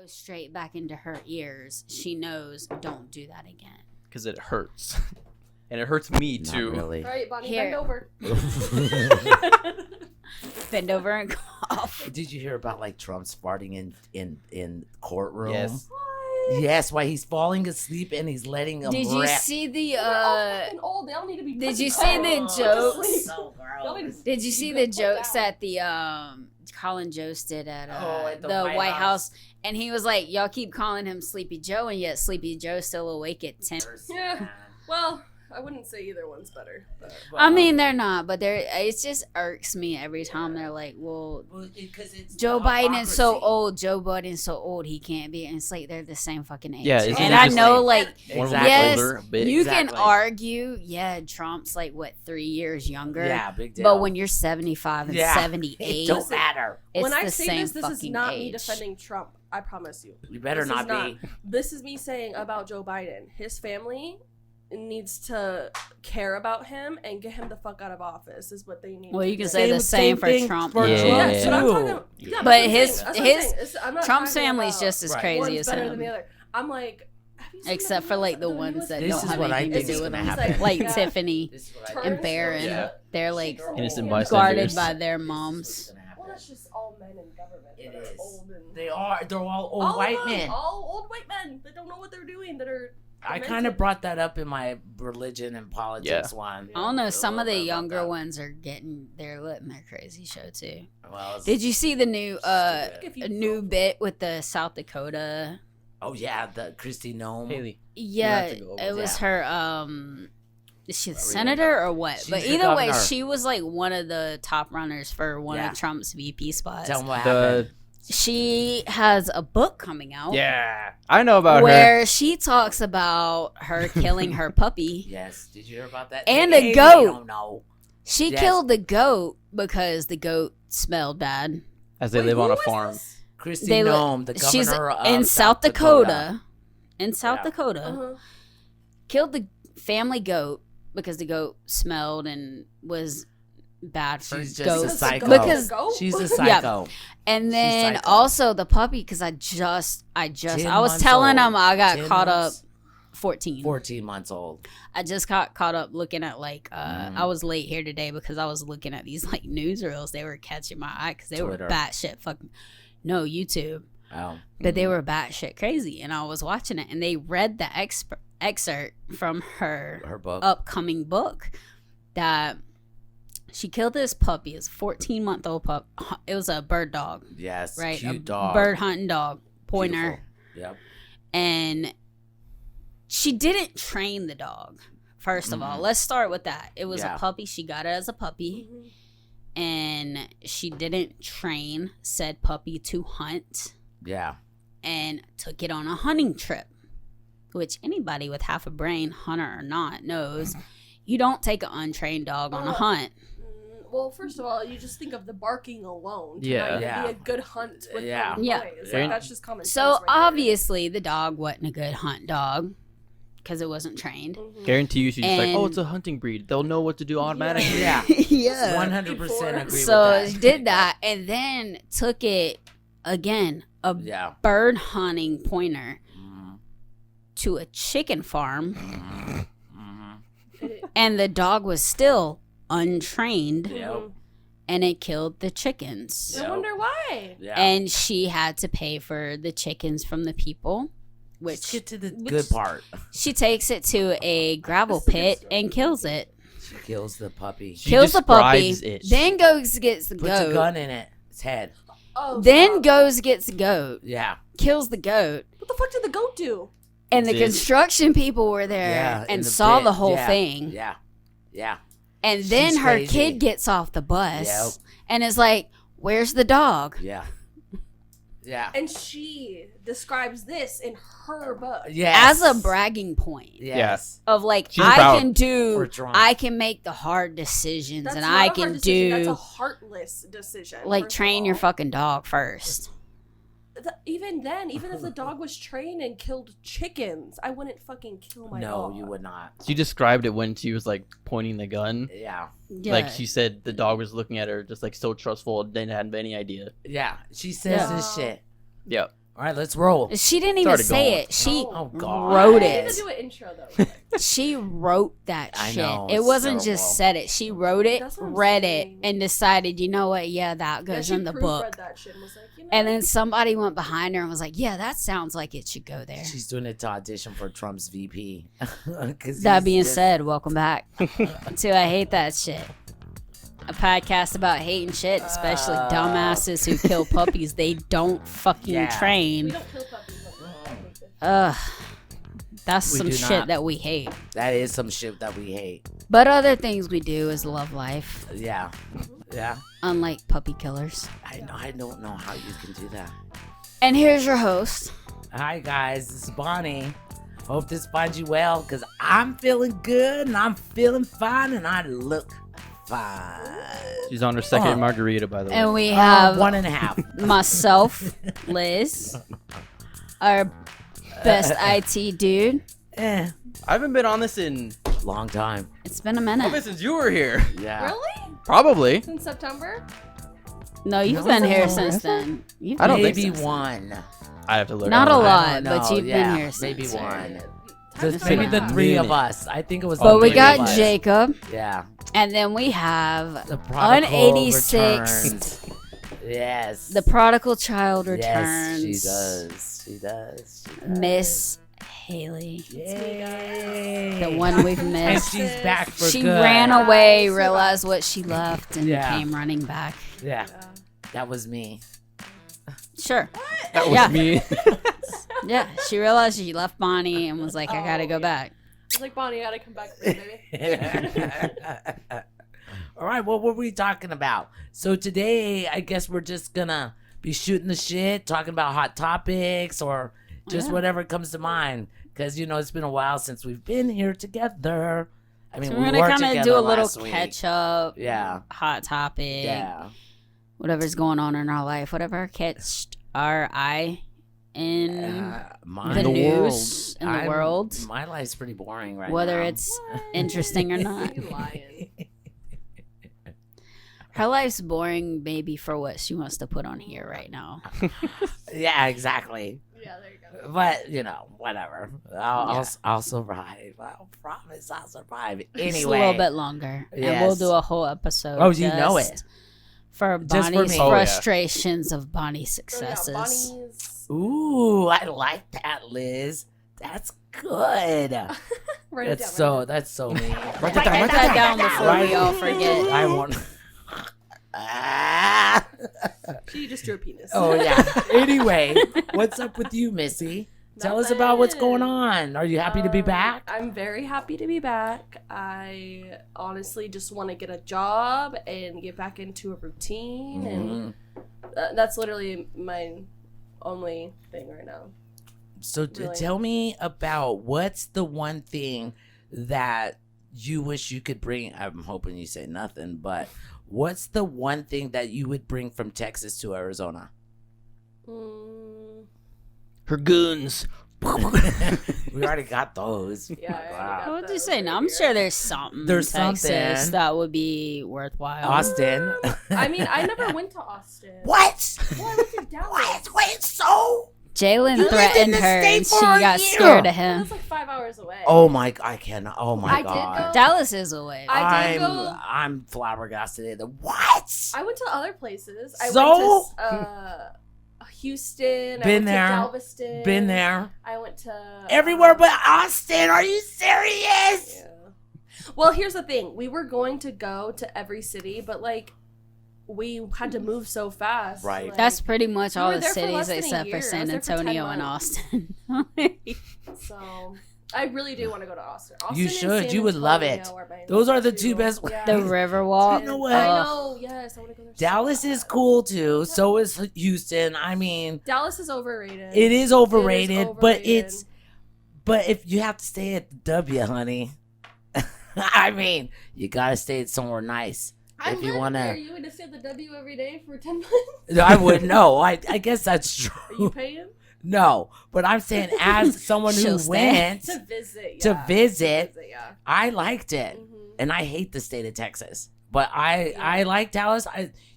Goes straight back into her ears. She knows, don't do that again. Because it hurts. And it hurts me Not too. really. All right, Bonnie, Here. bend over. Bend over and cough. Did you hear about like Trump's farting in courtroom? Yes. What? Yes, why he's falling asleep and he's letting him Did you rap. see the They're all fucking old. They all need to be. did you put see to the bed. jokes? So Y'all need gross. to Did you see go the put jokes down. that the Colin Jost did at, at the the White, White House? And he was like, y'all keep calling him Sleepy Joe, and yet Sleepy Joe's still awake at 10. Yeah. Well, I wouldn't say either one's better. But. I mean, they're not, but it just irks me every time they're like, well, It's Joe the Biden is so hypocrisy. old. Joe Biden's so old, he can't be. And it's like they're the same fucking age. Yeah, isn't and it I just know, like- like, One of them yes, older, a bit. you can Exactly. argue, yeah, Trump's like, what, 3 years younger? Yeah, big deal. But when you're 75 and Yeah, 78, it don't matter. it's when I the say same this is fucking not age. me defending Trump. I promise you. You better This is not be. This is me saying about Joe Biden. His family needs to care about him and get him the fuck out of office. Is what they need. Well, to you can do. say the same for thing Trump. for Yeah. Trump, Yeah, but I'm too. talking. Yeah, But that's what I'm his- saying. That's what I'm saying. I'm not Trump's talking family's about just as Right. crazy one's as better than him. the other. I'm like, have you seen Except the for like videos the of ones that This don't is have what I anything think to is do with gonna them. happen. Like Yeah. Tiffany This is what I Turn think. and Barron. Yeah. They're like Innocent Yeah. bystanders. guarded by their moms. Well, that's just all men in government. It that are is. Old and They are. They're all old all white of them, men. all old white men that don't know what they're doing. That are. I demented. kind of brought that up in my religion and politics one. I don't know. A Some little of the bit about younger that. ones are getting their lit in their crazy show too. Well, it's- Did you see the new Stupid. If you a new bit with the South Dakota? Oh yeah, the Christy Nome. Haley. Yeah, have to go over it was that. her. Is she the Are we senator or what? She's But the either way, governor. she was like one of the top runners for one Yeah. of Trump's VP spots. Tell them what happened. She has a book coming out. Yeah. I know about her. Where she talks about her killing her puppy. Yes. Did you hear about that? And Hey, a goat. I don't know. She Yes. killed the goat because the goat smelled bad. As they Wait, live who on a was farm. this? Christy They li- Nome, the governor She's of in South Dakota. In South Yeah. Dakota. Uh-huh. Killed the family goat because the goat smelled and was bad for She's just goats. a psycho. Because She's a psycho. and then psycho. also the puppy because I was 10 telling months him I got 10 caught months. up 14. 14 months old. I just got caught up looking at like Mm. I was late here today because I was looking at these like newsreels. They were catching my eye because they Twitter. were batshit fucking no YouTube, Oh. but they were batshit crazy. And I was watching it, and they read the excerpt from Her book. upcoming book that she killed this puppy. It's a 14-month-old pup. It was a bird dog, Yes. right? Cute a dog. bird hunting dog, pointer. Beautiful. Yep. And she didn't train the dog. First of all, let's start with that. It was Yeah. a puppy. She got it as a puppy, and she didn't train said puppy to hunt, Yeah. and took it on a hunting trip, which anybody with half a brain, hunter or not, knows you don't take an untrained dog on a hunt. Well, first of all, you just think of the barking alone. To Yeah. not even Yeah. be a good hunt with Yeah. the Yeah. noise. Yeah. Like, that's just common sense. So right there. obviously the dog wasn't a good hunt dog because it wasn't trained. Mhm. Guarantee you she's just like, And- oh, it's a hunting breed. They'll know what to do automatically. Yeah. Yeah. 100% agree So with that. did that and then took it again, a Yeah. bird hunting pointer Mhm. to a chicken farm, Mhm. Mhm. and the dog was still untrained, Yep. and it killed the chickens. I wonder why. Yeah. And she had to pay for the chickens from the people, Let's which get to the which- good part. she takes it to a gravel pit and kills it. She kills the puppy. She Kills the puppy, describes it. then goes gets the Puts a goat, gun in its head. Oh, then stop. goes gets the goat, Yeah. kills the goat. What the fuck did the goat do? And the Did- construction people were there Yeah. in and the saw pit. the whole Yeah. thing. Yeah. Yeah. And then She's her crazy. kid gets off the bus Yep. and is like, "Where's the dog?" Yeah. Yeah. And she describes this in her book. Yes. As a bragging point Yes. of like, She's I proud. can do, For Trump. I can make the hard decisions, That's and not I a hard can decision. That's a do heartless decision. like first of train your all. fucking dog first. Even then, even if the dog was trained and killed chickens, I wouldn't fucking kill my No, dog. you would not. She described it when she was like pointing the gun. Yeah. Yeah. Like she said, the dog was looking at her just like so trustful, didn't have any idea. Yeah. She says Yeah. this shit. Yep. All right, let's roll. She didn't even Started say going. it. She Oh, God. wrote I need to it. do an intro though. She wrote that I shit. know, It it's wasn't just terrible. said it. She wrote it, That's what I'm read it, saying. and decided, you know what? Yeah, that Yeah, goes she in the proofread book. that shit and was like, you know, And then somebody went behind her and was like, yeah, that sounds like it should go there. She's doing it to audition for Trump's VP. That being said, welcome back to I Hate That Shit. A podcast about hating shit, especially dumbasses who kill puppies they don't fucking Yeah. we train. don't kill puppies. Ugh. That's We some do shit not. that we hate. that is some shit that we hate. But other things we do is love life, Yeah. Yeah. unlike puppy killers. I don't know how you can do that. And here's your host. Hi, guys. This is Bonnie. Hope this finds you well, because I'm feeling good, and I'm feeling fine, and I look fine. She's on her second margarita, by the way. And we have 1.5. myself, Liz, our best IT dude. Eh, I haven't been on this in long time. It's been a probably minute. since you were here. Yeah. Really? Probably. Since September? No, you've No, been here no, since is it? then. You've I don't been think here Maybe since one. I have to look. Not I a don't know. lot, I don't but know, you've yeah, been here since. maybe right? one. Time's Just going maybe the by. three of Minute. us. I think it was. But the we three got of us. Jacob, Yeah. and then we have The prodigal 186th. returns. Yes. the prodigal child Yes, returns. she does. She does. She does. Miss Haley. Yay. The one we've And missed. she's back for She good. ran away, Survived. realized what she left, and Yeah. came running back. Yeah, Yeah. that was me. Sure. That was Yeah. me. Yeah, she realized she left Bonnie and was like, I gotta go yeah. back. It's like, Bonnie, I gotta come back for you, baby. All right, what were we talking about? So today, I guess we're just gonna be shooting the shit, talking about hot topics or just Yeah. whatever comes to mind. Because, it's been a while since we've been here together. I mean, So we we're gonna were kind of together do a little last week. catch up, Yeah, hot topic, yeah. whatever's going on in our life, whatever catched our eye in Uh, the mine- news, in the I'm- world, My life's pretty boring right whether now. it's interesting or not. You lying. Her life's boring, maybe, for what she wants to put on here right now. Yeah, exactly. Yeah, there you go. But whatever. I'll survive. I'll promise I'll survive. Just a Anyway, little bit longer, and we'll Yes. do a whole episode. Oh, you know just it. For Just for Bonnie's me. Oh, yeah. frustrations of Bonnie's So, yeah, successes. Bonnie's. Ooh, I like that, Liz. That's good. Write it That's down. that's so mean. Write that down before we all forget. I want. Ah. She just drew a penis. Oh yeah. Anyway, what's up with you, Missy? Tell us about what's going on. Are you happy to be back? I'm very happy to be back. I honestly just want to get a job and get back into a routine, and that's literally my only thing right now. So Really? tell me about what's the one thing that you wish you could bring. I'm hoping you say nothing, but what's the one thing that you would bring from Texas to Arizona? Mm, Her goons. We already got those. Yeah, I already Wow. got What would you those say? right No, I'm here. sure there's something. There's in Texas something. that would be worthwhile. Austin. I mean, I never went to Austin. What? Well, I went to Dallas. What? Wait, so? Jalen You lived in threatened the her, state and she for a got year. scared of It him. was like 5 hours away. Oh my! I cannot. Oh my I did god! go- Dallas is away. I did go. I'm flabbergasted. What? I went to other places. I So? went to Houston. I Been went there. To Galveston. Been there. I went to Everywhere but Austin. Are you serious? Yeah. Well, here's the thing. We were going to go to every city, but like we had to move so fast. Right. like- That's pretty much We all were the there for less cities than a except for year. I San was there for 10 Antonio and months. Austin. So I really do want to go to Austin. You and should. San You would love it. Antonio are my Those are the next two best- Yeah. The Riverwalk. You know what? I Ugh. know. Yes, I want to go there. so Dallas is bad. cool too. So is Houston. I mean, Dallas is overrated. it is overrated, but overrated. it's. But if you have to stay at the W, honey, I mean, you gotta stay somewhere nice. I if you live wanna- there. You would have stay at the W every day for 10 months. I wouldn't know. I guess that's Are you true. paying? No, but I'm saying as someone who She'll stay. went To visit. to Yeah. visit, Yeah. I liked it, Mhm. and I hate the state of Texas. But I like Dallas.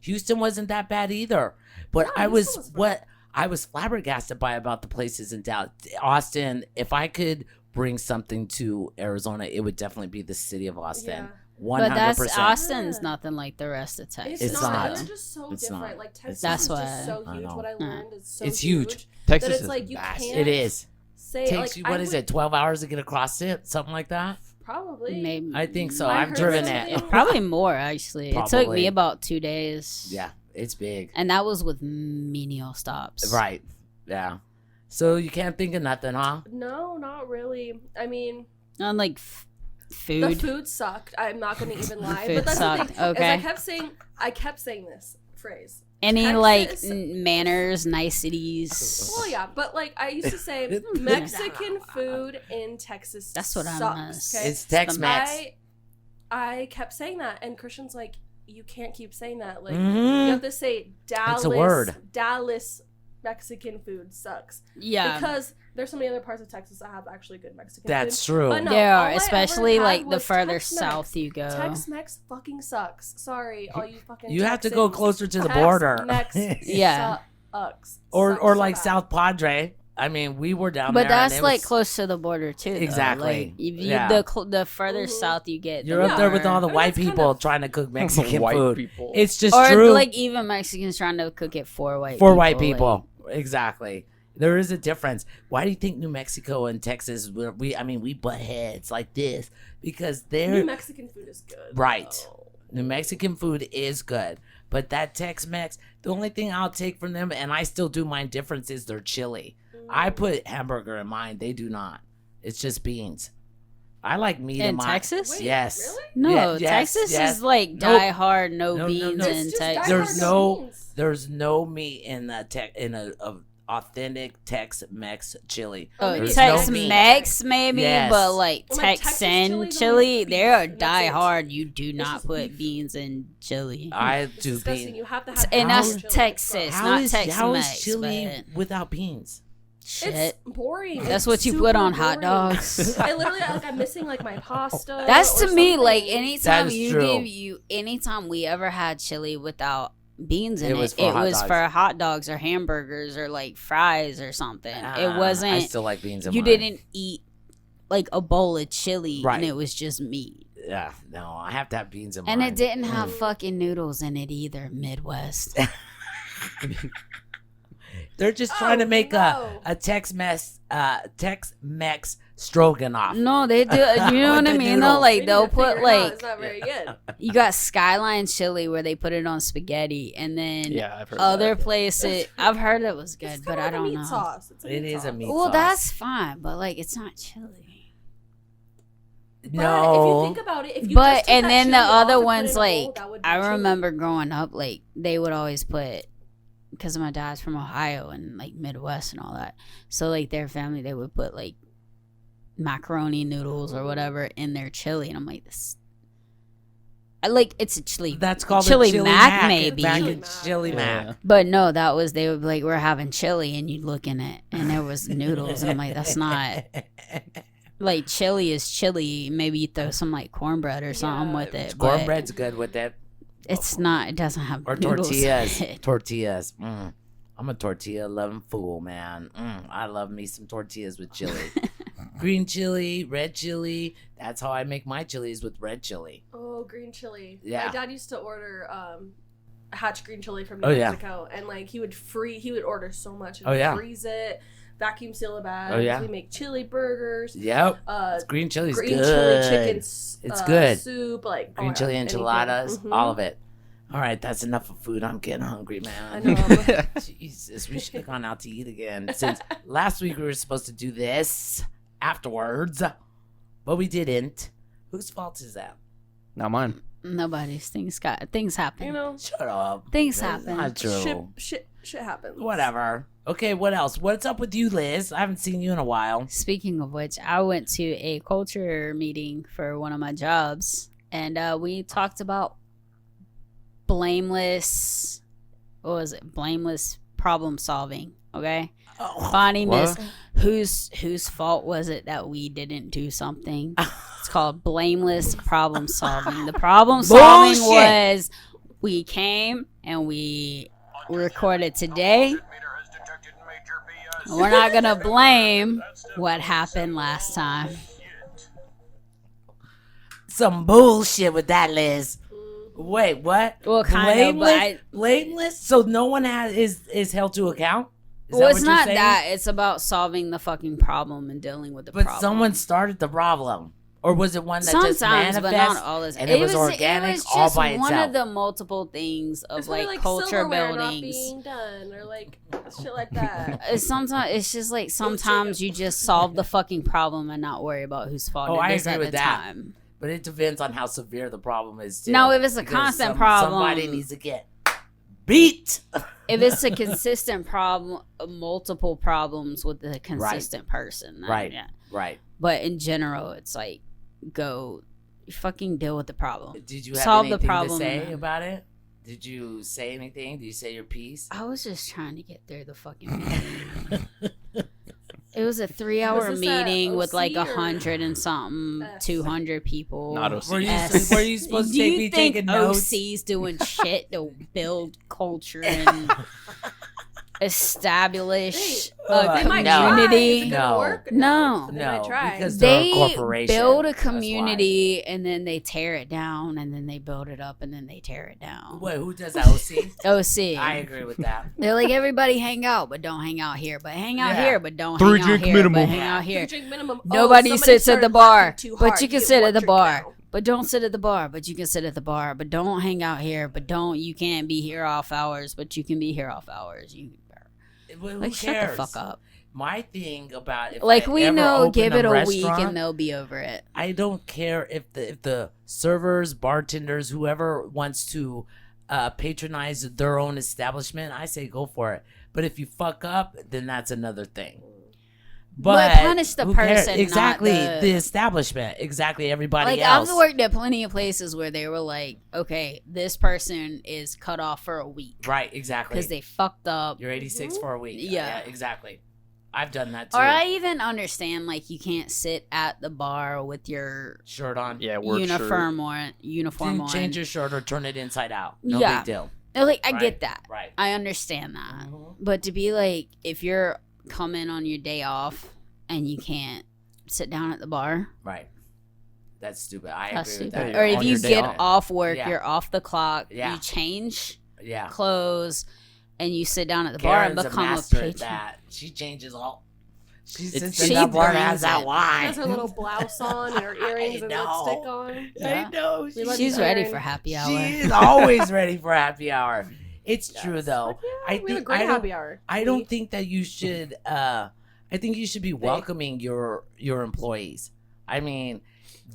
Houston wasn't that bad either. But No, I Houston was was fine. what I was flabbergasted by about the places in Dallas, Austin. If I could bring something to Arizona, it would definitely be the city of Austin. Yeah. 100%. But that's Austin's nothing like the rest of Texas. It's not. They're just so It's different. not. Like Texas That's is why- just so I huge. know. What I learned is so It's huge. Texas that it's is like you vast. can't It is. say Takes like, you, I what is would- it, 12 hours to get across it? Something like that? Probably. Maybe. I think so. I I've heard driven something. it. Probably more, actually. It took Probably. me about 2 days. Yeah, it's big. And that was with menial stops. Right. Yeah. So you can't think of nothing, huh? No, not really. I mean, On like the food. food sucked. I'm not going to even lie. Food But that's sucked, the thing. is okay. I kept saying this phrase. Any Texas- like manners, niceties. Well, yeah, but like I used to say, Mexican food in Texas. That's what I sucks, miss. okay? It's Tex-Mex. I kept saying that, and Christian's like, you can't keep saying that. Like Mhm. you have to say Dallas. It's a word. Dallas Mexican food sucks Yeah. because there's so many other parts of Texas that have actually good Mexican That's food. true. But no, there all are, I ever especially had like the was further Tex-Mex. south you go. Tex-Mex fucking sucks. Sorry, all you fucking. You have to go Texans. closer to the border. Tex-Mex Yeah. sucks. or Sucks so like bad. South Padre. I mean, we were down But there. that's and it like was- close to the border too. Though. Exactly. Like, if you, Yeah. the further Mhm. south you get, You're the up there with more- all the I mean, white that's kind people of- trying to cook Mexican White food. people. It's just or true. like even Mexicans trying to cook it for white For people. white people. Exactly. There is a difference. Why do you think New Mexico and Texas, we butt heads like this? Because New they're, Mexican food is good. Right. though. New Mexican food is good. But that Tex-Mex, the only thing I'll take from them, and I still do mine difference, is their chili. I put hamburger in mine. They do not. It's just beans. I like meat in In mine. Texas? Wait, Yes. really? No, Yeah, yes, Texas yes. is like Nope. die hard, no No, no, beans no. in It's just Texas. die There's hard, no- beans. There's no meat in a authentic Tex-Mex chili. Oh, There's Tex-Mex maybe, Yes. but like Well, like, Texas Texan chili is chili, only they are beef, and that's die it. hard. You do It's not just put beef. beans in chili. I It's do disgusting. beans. You have to have And How- that's chili. Texas, How not is Tex-Mex. chili but without beans? shit. It's boring. That's It's what you super put on hot boring. dogs. I literally like I'm missing like my pasta. That's or to me something. like anytime is you true. anytime we ever had chili without beans in It it, was for it hot was dogs. for hot dogs or hamburgers or like fries or something. It I wasn't. still like beans in You mine. didn't eat like a bowl of chili Right. and it was just meat. Yeah, no, I have to have beans in And mine. it didn't have Mm. fucking noodles in it either, Midwest. They're just trying to make no. a Tex-Mex stroganoff. No, they do. You know With what I the mean? noodles. Though, like We they'll need to figure put it out. like It's not very good. you got Skyline chili where they put it on spaghetti, and then Yeah, I've heard other that. places. I've heard it was good, It's but kinda I like a don't meat know. Sauce. It's It is a sauce. meat Well, sauce. that's fine, but like it's not chili. But No. if you think about it, if you But just took and that then the chili off other and put it ones, in a bowl, like that would be I chili. remember growing up, like they would always put because my dad's from Ohio and like Midwest and all that. So like their family, they would put like macaroni noodles or whatever in their chili, and I'm like this. I like it's a chili. That's called chili a chili mac, maybe. Chili Yeah. mac. But no, that was they would be like we're having chili, and you'd look in it, and there was noodles, and I'm like that's not like chili is chili. Maybe you throw some like cornbread or something Yeah. with it. but Cornbread's good with it. it's not. It doesn't have Or noodles in tortillas. it. Tortillas. Mm. I'm a tortilla loving fool, man. I love me some tortillas with chili. Green chili, red chili. That's how I make my chilies, with red chili. Oh, green chili. Yeah. My dad used to order hatch green chili from New Oh, yeah. Mexico, and like he would order so much and Oh, yeah. freeze it, vacuum seal it back. Oh, yeah. We make chili burgers. Yep. Uh, Green chili's green good. chili chicken. It's good. Soup, like oh Green my chili God, anything. enchiladas, Mhm. all of it. All right, that's enough of food. I'm getting hungry, man. I know. Jesus, we should have gone out to eat again. Since last week we were supposed to do this afterwards, but we didn't. Whose fault is that? Not mine. Nobody's things happen. You know, Shut up. Things That's happen. Not true. shit happens. Whatever. Okay, what else? What's up with you, Liz? I haven't seen you in a while. Speaking of which, I went to a culture meeting for one of my jobs, and we talked about blameless. What was it? Blameless problem solving. Okay. Oh, Bonnie What? Miss, whose fault was it that we didn't do something? It's called blameless problem solving. The problem solving Bullshit. was we came and we recorded today, We're not gonna blame what happened last time. Some bullshit with that, Liz. Wait, what? Well, kind of, but blameless? So no one is held to account? Is well, that it's what you're not saying? that. It's about solving the fucking problem and dealing with the But problem. someone started the problem. Or was it one that Sometimes, just manifested but not all this. and it was organic It was all just by itself? one of the multiple things of It's probably, like culture silverware not buildings. being done or like shit like that. Sometimes it's just like sometimes you just solve the fucking problem and not worry about whose fault Oh, it I is agree at with the that. time. But it depends on how severe the problem is, too. No, if it's a Because constant problem, somebody needs to get beat. if it's a consistent problem, multiple problems with the consistent person, then, Right. Yeah. Right. But in general, it's like go fucking deal with the problem. Did you have Solve the anything problem to say and then- about it? Did you say anything? Did you say your piece? I was just trying to get through the fucking meeting. It was a 3-hour Was this at meeting with like OC or 100 and something, S? 200 people. Not OC. Were you, S. were you supposed Do to you be think taking notes? OC's doing shit to build culture and establish They a might community? Try. Is it No. gonna work? No, They might try. because they're a They corporation. build a That's why. community and then they tear it down and then they build it up and then they tear it down. Wait, who does that? OC? OC. I agree with that. They're like, everybody hang out, but don't hang out here. But hang out Yeah. here, but don't 3 hang out drink here. minimum. But hang out here. 3-drink minimum. Nobody somebody sits at the started bar, laughing too but hard. you can get sit one at the drink bar. now. But don't sit at the bar, but you can sit at the bar. But don't hang out here, but you can't be here off hours, but you can be here off hours. You Well, who like cares? shut the fuck up. My thing about if Like I we ever know, open give it a week restaurant, and they'll be over it. I don't care if the servers, bartenders, whoever wants to patronize their own establishment, I say go for it. But if you fuck up, then that's another thing. But punish the who cares? person, not exactly the- establishment, exactly everybody Like else. I've worked at plenty of places where they were like, okay, this person is cut off for a week Right, exactly. because they fucked up. You're 86 for a week. Yeah. Exactly. I've done that too. Or I even understand like you can't sit at the bar with your Shirt on. Yeah, work uniform Then on. change your shirt or turn it inside out. No Yeah. big deal. Like I Right. get that. Right. I understand that. Mhm. But to be like, if you're coming on your day off and you can't sit down at the bar, Right. That's stupid. I that's agree with stupid. that. Or if On you your day get off. off work, Yeah. you're off the clock, Yeah. you change Yeah. clothes, and you sit down at the bar and Karen's become a master at patron. that. She changes all. She It's- sits she in that bar and brings has that it. wine. She has her little blouse on and her earrings and know. lipstick on. Yeah. I know. We love She's you, ready Karen. for happy hour. She is always ready for happy hour. It's true though. Yeah, I we have a think great I don't. happy hour. I don't think that you should. I think you should be welcoming your employees. I mean,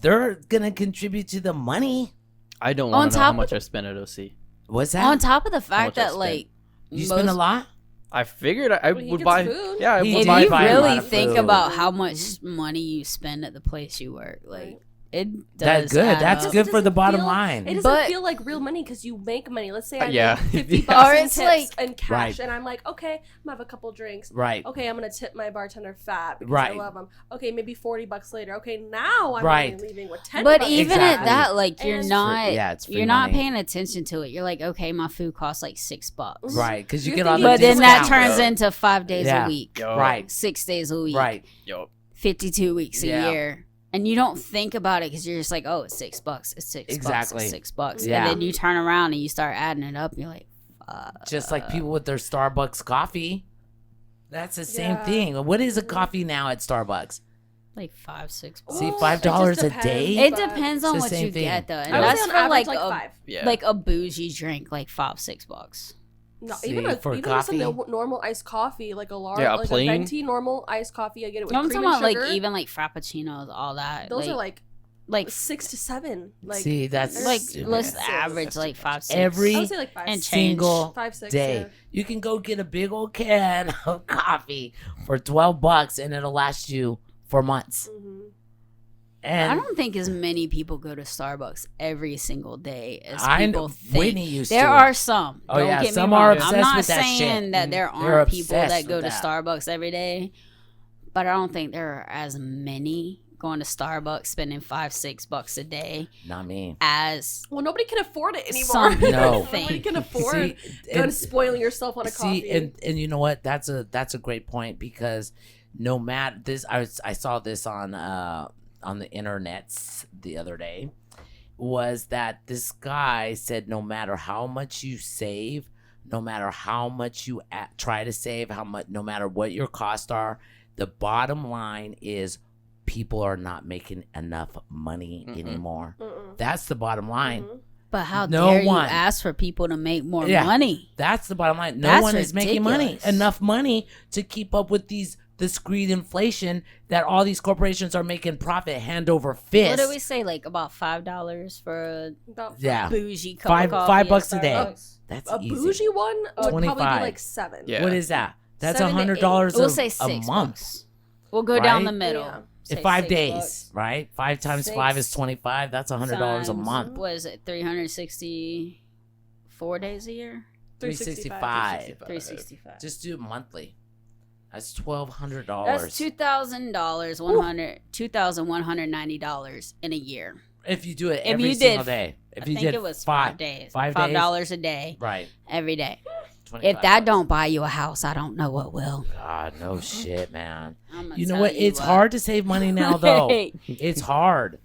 they're gonna contribute to the money. I don't On want to know how top much I spent at OC. What's that? On top of the much fact I that spent. like you spend a lot. I figured I Well, he would gets buy. food. Yeah, I He would if buy you a lot really of think food. about how much money you spend at the place you work, like it does. That's good. add That's up. good for the doesn't bottom feel- line. It doesn't But- feel like real money because you make money. Let's say I Yeah. make 50 Yeah. bucks Or in it's tips like- and cash, Right. and I'm like, okay, I'm gonna have a couple drinks. Right. Okay, I'm gonna tip my bartender fat because Right. I love him. Okay, maybe $40 later. Okay, now I'm Right. only leaving with 10. But bucks even Exactly. at that, like you're And- not, Yeah, it's free you're not money. paying attention to it. You're like, okay, my food costs like $6, Right, because you You're get all the thinking but then that discounts. turns into 5 days Yeah. a week, Yo. Right. 6 days a week, Right. Yo. 52 weeks Yeah. a year. And you don't think about it because you're just like, oh, it's $6. It's $6. Exactly. It's $6. Yeah. And then you turn around and you start adding it up. And you're like, Just like people with their Starbucks coffee. That's the same Yeah. thing. What is a coffee now at Starbucks? like $5-6. See, Well, $5 a it just day? It depends, depends It's on the what same you thing. get though, and I would that's say on for average, like a $5. Yeah. like a bougie drink, like $5-6. No, See, even for even coffee? some normal iced coffee, like a large, Yeah, a like plain? a venti normal iced coffee. I get it with I'm cream talking and about sugar. like even like frappuccinos, all that. Those are like like 6 to 7. Like See, that's they're like stupid. let's expensive. average like 5-6 Every I would say like 5 and single 5, 6 day. Yeah. You can go get a big old can of coffee for $12 and it'll last you for months. Mhm. I And don't think as many people go to Starbucks every single day as I people know think. Whitney used There to. are some. Oh, Don't yeah, get me some wrong. are I'm obsessed not with that saying shit. that there They're aren't people obsessed that go with to that. Starbucks every day, but I don't think there are as many going to Starbucks, spending $5-6 a day Not me. as Well, nobody can afford it anymore. Some No. Nobody can afford See, going and- spoiling yourself on a coffee. and you know what? That's a great point, because no matter this, I saw this on the internets the other day, was that this guy said no matter how much you save, no matter how much you try to save, no matter what your costs are, the bottom line is people are not making enough money anymore. That's the bottom line. But how No dare one. you ask for people to make more Yeah. money? That's the bottom line. No That's one is making money, ridiculous. enough money to keep up with this greed inflation that all these corporations are making profit hand over fist. What did we say? Like about $5 for About Yeah. a bougie cup of coffee $5 at a day. Starbucks? That's a easy. bougie one would probably 25. be like 7. Yeah. What is that? That's $7 to $100 We'll a, say a $6. month. We'll go down Right? the middle. Yeah. In Say 5 $6. days, right? 5 times 5 is 25. That's $100 a Times, month. What is it? 364 days a year? 365. 365. Just do it monthly. That's $1,200. That's $2,000, $2,190 in a year. If you do it If every you single did- day. If I you think did it was 5 5 days. $5 days. $5 a day, Right. every day. 25 If that bucks. don't buy you a house, I don't know what will. God, no shit, man. I'ma You know tell what? It's hard to save money now, though. It's hard.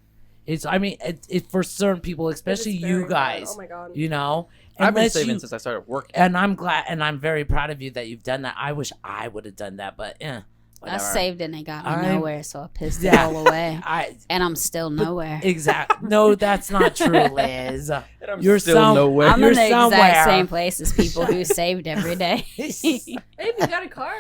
I mean, it for certain people, especially It is very you hard. guys. Oh my god. You know, I've been Unless saving you- since I started working. And I'm glad, and I'm very proud of you that you've done that. I wish I would have done that, but I whatever. saved it and it got me I'm- nowhere, so I pissed it Yeah. all away. I And I'm still nowhere. exactly. No, that's not true, Liz. And I'm You're still some- nowhere. I'm You're in the somewhere. exact same place as people who saved every day. Hey, if you got a car.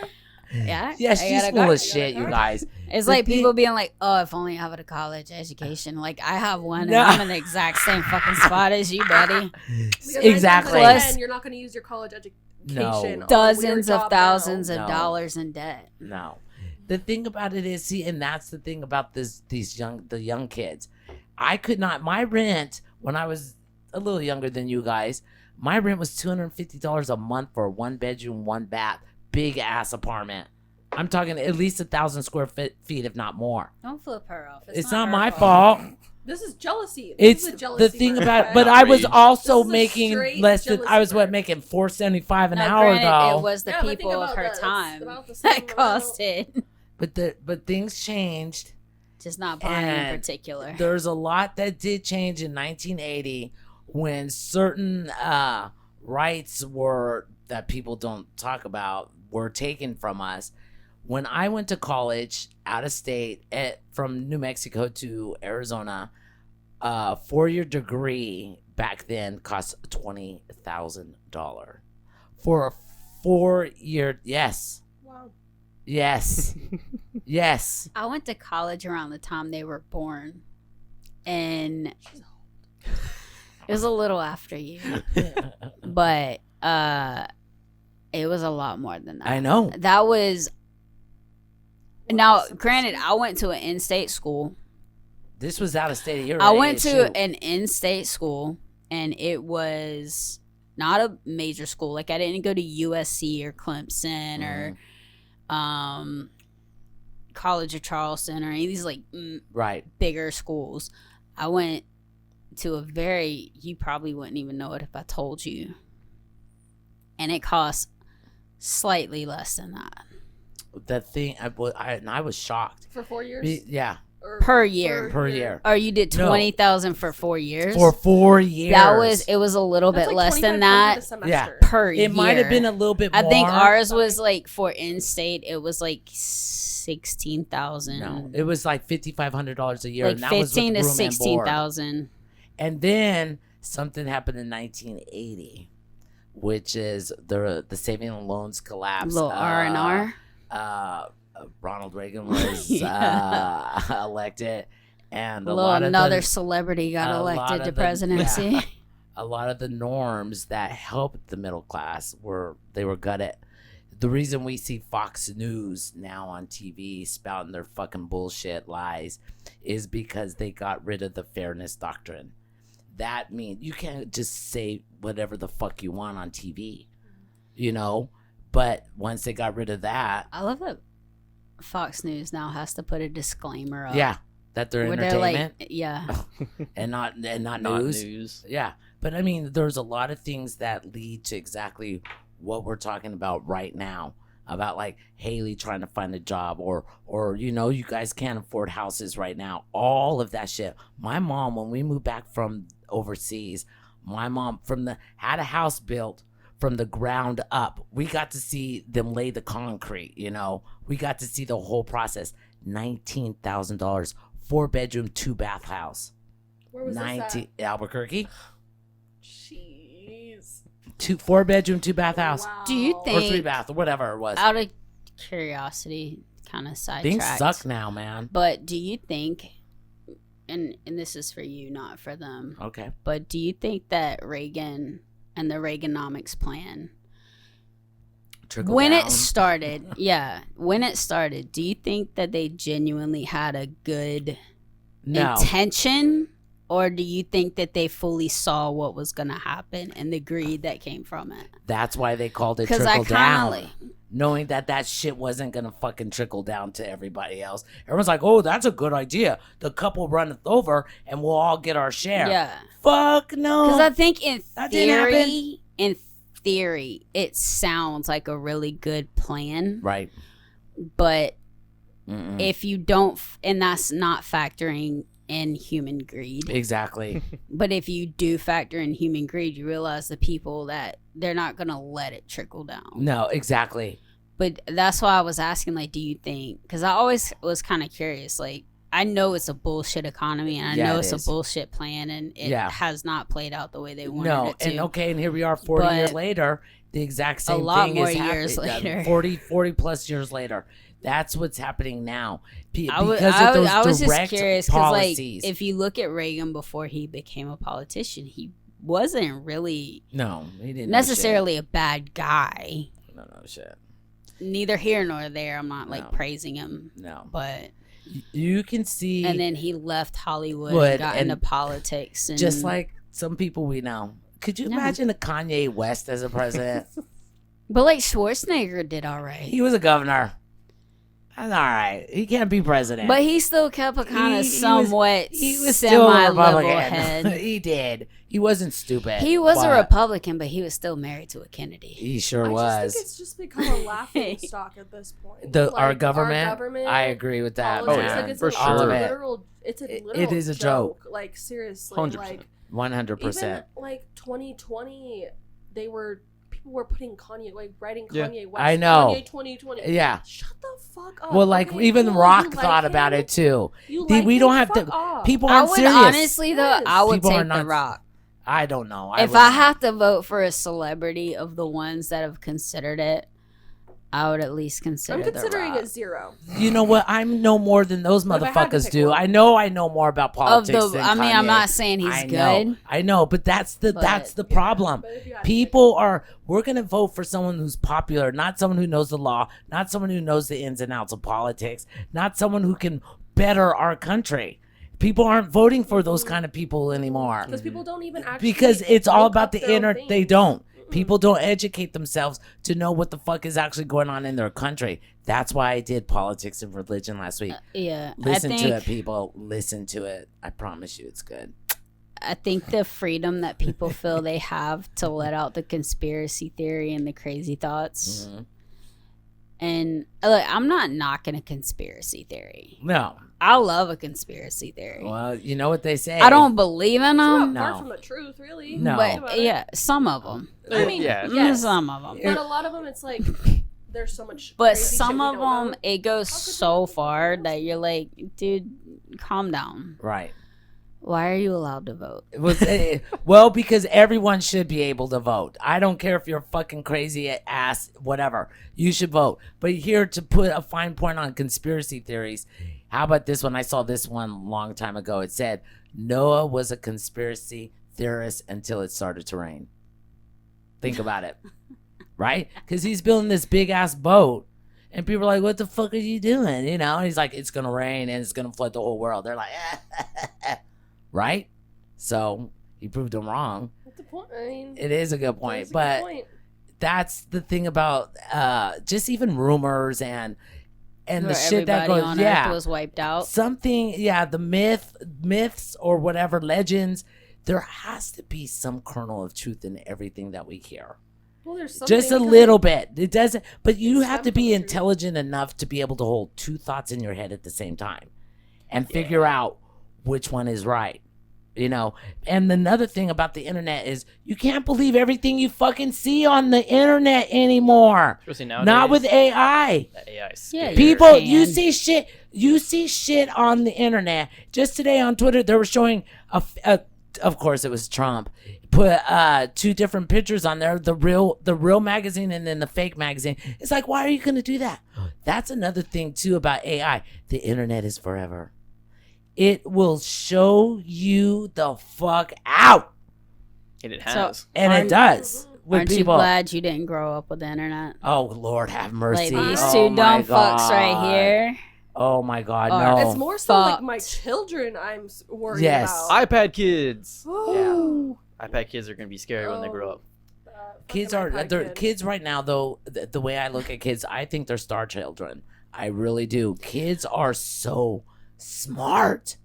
Yeah, Yeah, I she's gotta full go. of shit, you guys. It's The like thing- people being like, "Oh, if only I had a college education." Like I have one, No. and I'm in the exact same fucking spot as you, buddy. Because Exactly. 9 times out of Plus- 10, you're not going to use your college education. No. on a weird Dozens of job thousands now. of No. dollars in debt. No. The thing about it is, see, and that's the thing about the young kids. I could not. My rent when I was a little younger than you guys, my rent was $250 a month for a 1-bedroom, 1-bath, big ass apartment. I'm talking at least 1,000 square feet, if not more. Don't flip her off. It's not her my fault. This is jealousy. It's This is a jealousy the thing murder, about, okay? but I was Outrage. also This is a making straight less than I was jealousy making $4.75 an Now, hour granted, though. it was the Yeah, but think people of about her that. It's time about the same that caused amount. it. But things changed. Just not Bonnie in And particular. There's a lot that did change in 1980 when certain rights were that people don't talk about were taken from us. When I went to college out of state from New Mexico to Arizona, a 4-year degree back then cost $20,000 for a 4-year. Yes, Wow. yes, yes. I went to college around the time they were born, and it was a little after you, but it was a lot more than that. I know. That was now. Granted, I went to an in-state school. This was out of state. You're I at went ASU. to an in-state school, and it was not a major school. Like I didn't go to USC or Clemson or College of Charleston or any of these like right. bigger schools. I went to a very, you probably wouldn't even know it if I told you, and it cost slightly less than that That thing, I was shocked. For 4 years? Yeah, Or per year. per year. Or you did No. 20,000 for 4 years. For 4 years. It was a little That's bit like less than 2,500 that a semester. Yeah. per year. It might have been a little bit more. I think ours was like for in-state. It was like 16,000. No, it was like $5,500 a year. like and that was with 15 to room and board. 16,000. And then something happened in 1980, which is the saving and loans collapse. Little R&R. Ronald Reagan was Yeah. elected, and a Little lot of another the, celebrity got a lot elected of to the- presidency. yeah. a lot of the norms that helped the middle class were gutted. The reason we see Fox News now on TV spouting their fucking bullshit lies is because they got rid of the fairness doctrine. That means you can't just say whatever the fuck you want on TV, you know? But once they got rid of that, I love that Fox News now has to put a disclaimer up. yeah, that they're where entertainment yeah. and not Not news. news. Yeah, but I mean, there's a lot of things that lead to exactly what we're talking about right now. About like Haley trying to find a job, or you guys can't afford houses right now. All of that shit. My mom, when we moved back from overseas, my mom had a house built from the ground up. We got to see them lay the concrete. We got to see the whole process. $19,000, 4-bedroom, 2-bath house. Where was this at? Albuquerque. Jeez. 4-bedroom, 2-bath house. Wow. Do you Or think, 3-bath, or whatever it was. out of curiosity, kind of sidetracked, Things suck now, man. but do you think, and this is for you, not for them, Okay. but do you think that Reagan and the Reaganomics plan, Trickle when down. it started, do you think that they genuinely had a good No. intention? Or do you think that they fully saw what was going to happen and the greed that came from it? That's why they called it Because I trickle kind down. of Knowing that shit wasn't going to fucking trickle down to everybody else. Everyone's like, oh, that's a good idea. The couple runneth over and we'll all get our share. yeah. Fuck no. Because I think in That didn't theory, it sounds like a really good plan. Right. But Mm-mm. if you don't, and that's not factoring in human greed. Exactly. But if you do factor in human greed, you realize the people that they're not going to let it trickle down. No, exactly. But that's why I was asking, like, do you think? Because I always was kind of curious. Like, I know it's a bullshit economy, and I Yeah, know it it's is. a bullshit plan, and it Yeah. has not played out the way they wanted No, it to. and here we are 40 But years later. The exact same lot thing more is years happening. later. 40 plus years later. That's what's happening now. I was just curious because, like, policies. if you look at Reagan before he became a politician, he wasn't really No, he didn't necessarily a bad guy. know shit. No shit. Neither here nor there. I'm not like No. praising him, No. but You can see, and then he left Hollywood Would, and got and into politics, and just like some people we know. Could you Yeah. imagine a Kanye West as a president? but like Schwarzenegger did all right. He was a governor. That's all right. He can't be president. But he still kept a kind of somewhat he was still a semi-liberal Republican. head. He did. He wasn't stupid. He was a but Republican, but he was still married to a Kennedy. He sure I just was. think it's just become a laughing stock at this point. Our government. I agree with that. politics, yeah, man. like it's for a sure. literal. It's a It literal. is a joke. Like seriously, 100%. like 100%. even like 2020, people were putting Kanye, like writing Yeah. Kanye West. I know. Kanye 2020. Yeah. Shut the fuck up. Well, like okay? even Cool, Rock you thought like about him? it too. You We like don't him? have to. Fuck off. People I aren't would serious. honestly, though, Yes. I would People are take The not- Rock. I don't know. If I have to vote for a celebrity of the ones that have considered it, I would at least consider I'm considering The Rock. it 0. You know what? I'm no more than those But if I had to motherfuckers pick do. one- I know more about Of politics the, than I mean, I'm Kanye. not saying he's I good. know. I know, but that's the But- problem. But if you had to People we're going to vote for someone who's popular, not someone who knows the law, not someone who knows the ins and outs of politics, not someone who can better our country. People aren't voting for those kind of people anymore. because people don't even actually Because it's all look about up the their own inner. things. They don't. People don't educate themselves to know what the fuck is actually going on in their country. That's why I did politics and religion last week. Yeah, Listen I to think, it, people. Listen to it. I promise you, it's good. I think the freedom that people feel they have to let out the conspiracy theory and the crazy thoughts. Mhm. And look, I'm not knocking a conspiracy theory. No. I love a conspiracy theory. Well, you know what they say. I don't believe in It's not them, far No. from the truth, really. No. Think about but it. yeah, some of them. I mean, Yeah. yes. Some of them. But a lot of them, it's like there's so much. But crazy some shit we of don't them, know. it goes How could so you- far that you're like, dude, calm down. Right. Why are you allowed to vote? It was well, because everyone should be able to vote. I don't care if you're fucking crazy ass, whatever. You should vote. But here to put a fine point on conspiracy theories, how about this one? I saw this one a long time ago. It said Noah was a conspiracy theorist until it started to rain. Think about it, right? Because he's building this big ass boat. And people are like, what the fuck are you doing? You know, and he's like, it's going to rain and it's going to flood the whole world. They're like, right? So he proved them wrong. That's the point. I mean, It is a good that point. is a good But point. that's the thing about just even rumors and and Where the shit that everybody goes, on yeah, Earth was wiped out. something, yeah, the myths or whatever legends. There has to be some kernel of truth in everything that we hear. Well, there's something Just a because little bit. It doesn't, but you It's have to stem be from truth. intelligent enough to be able to hold two thoughts in your head at the same time and figure out which one is right. You know, and another thing about the internet is you can't believe everything you fucking see on the internet anymore. Especially nowadays. Not with AI. That AI is Yeah, scary. People, can. you see shit on the internet. Just today on Twitter, they were showing of course it was Trump, put two different pictures on there, the real magazine and then the fake magazine. It's like, why are you going to do that? That's another thing too about AI. The internet is forever. It will show you the fuck out. And it has. And it does with Aren't people. you glad you didn't grow up with the internet? Oh, Lord have mercy. Like these Oh, two my dumb fucks right God. here. Oh my God, Are- no. It's more so like fucked. my children I'm worried Yes. about. iPad kids. Oh, iPad kids are gonna be scary when they grow up. Kids fucking are iPad they're kid. kids right now though. The way I look at kids, I think they're star children. I really do. Kids are so smart.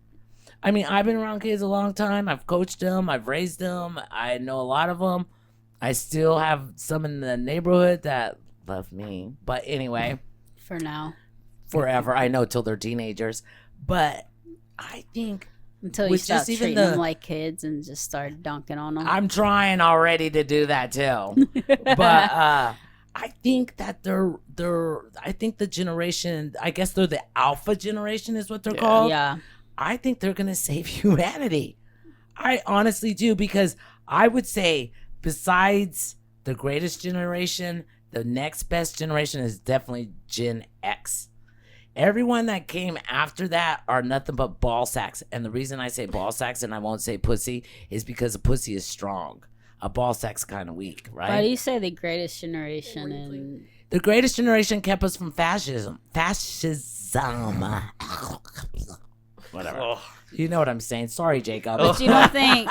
I mean, I've been around kids a long time. I've coached them. I've raised them. I know a lot of them. I still have some in the neighborhood that love me. But anyway, For now. forever. I know till they're teenagers. But I think Until you With stop just even treating them the- like kids and just start dunking on them. I'm trying already to do that too. But I think that I think the generation, I guess they're the alpha generation is what they're Yeah. called. Yeah. I think they're going to save humanity. I honestly do, because I would say besides the greatest generation, the next best generation is definitely Gen X. Everyone that came after that are nothing but ball sacks. And the reason I say ball sacks and I won't say pussy is because a pussy is strong. A ball sack's kind of weak, right? Why do you say the greatest generation? And The greatest generation kept us from fascism. Whatever. Oh, You know what I'm saying. Sorry, Jacob. but you don't think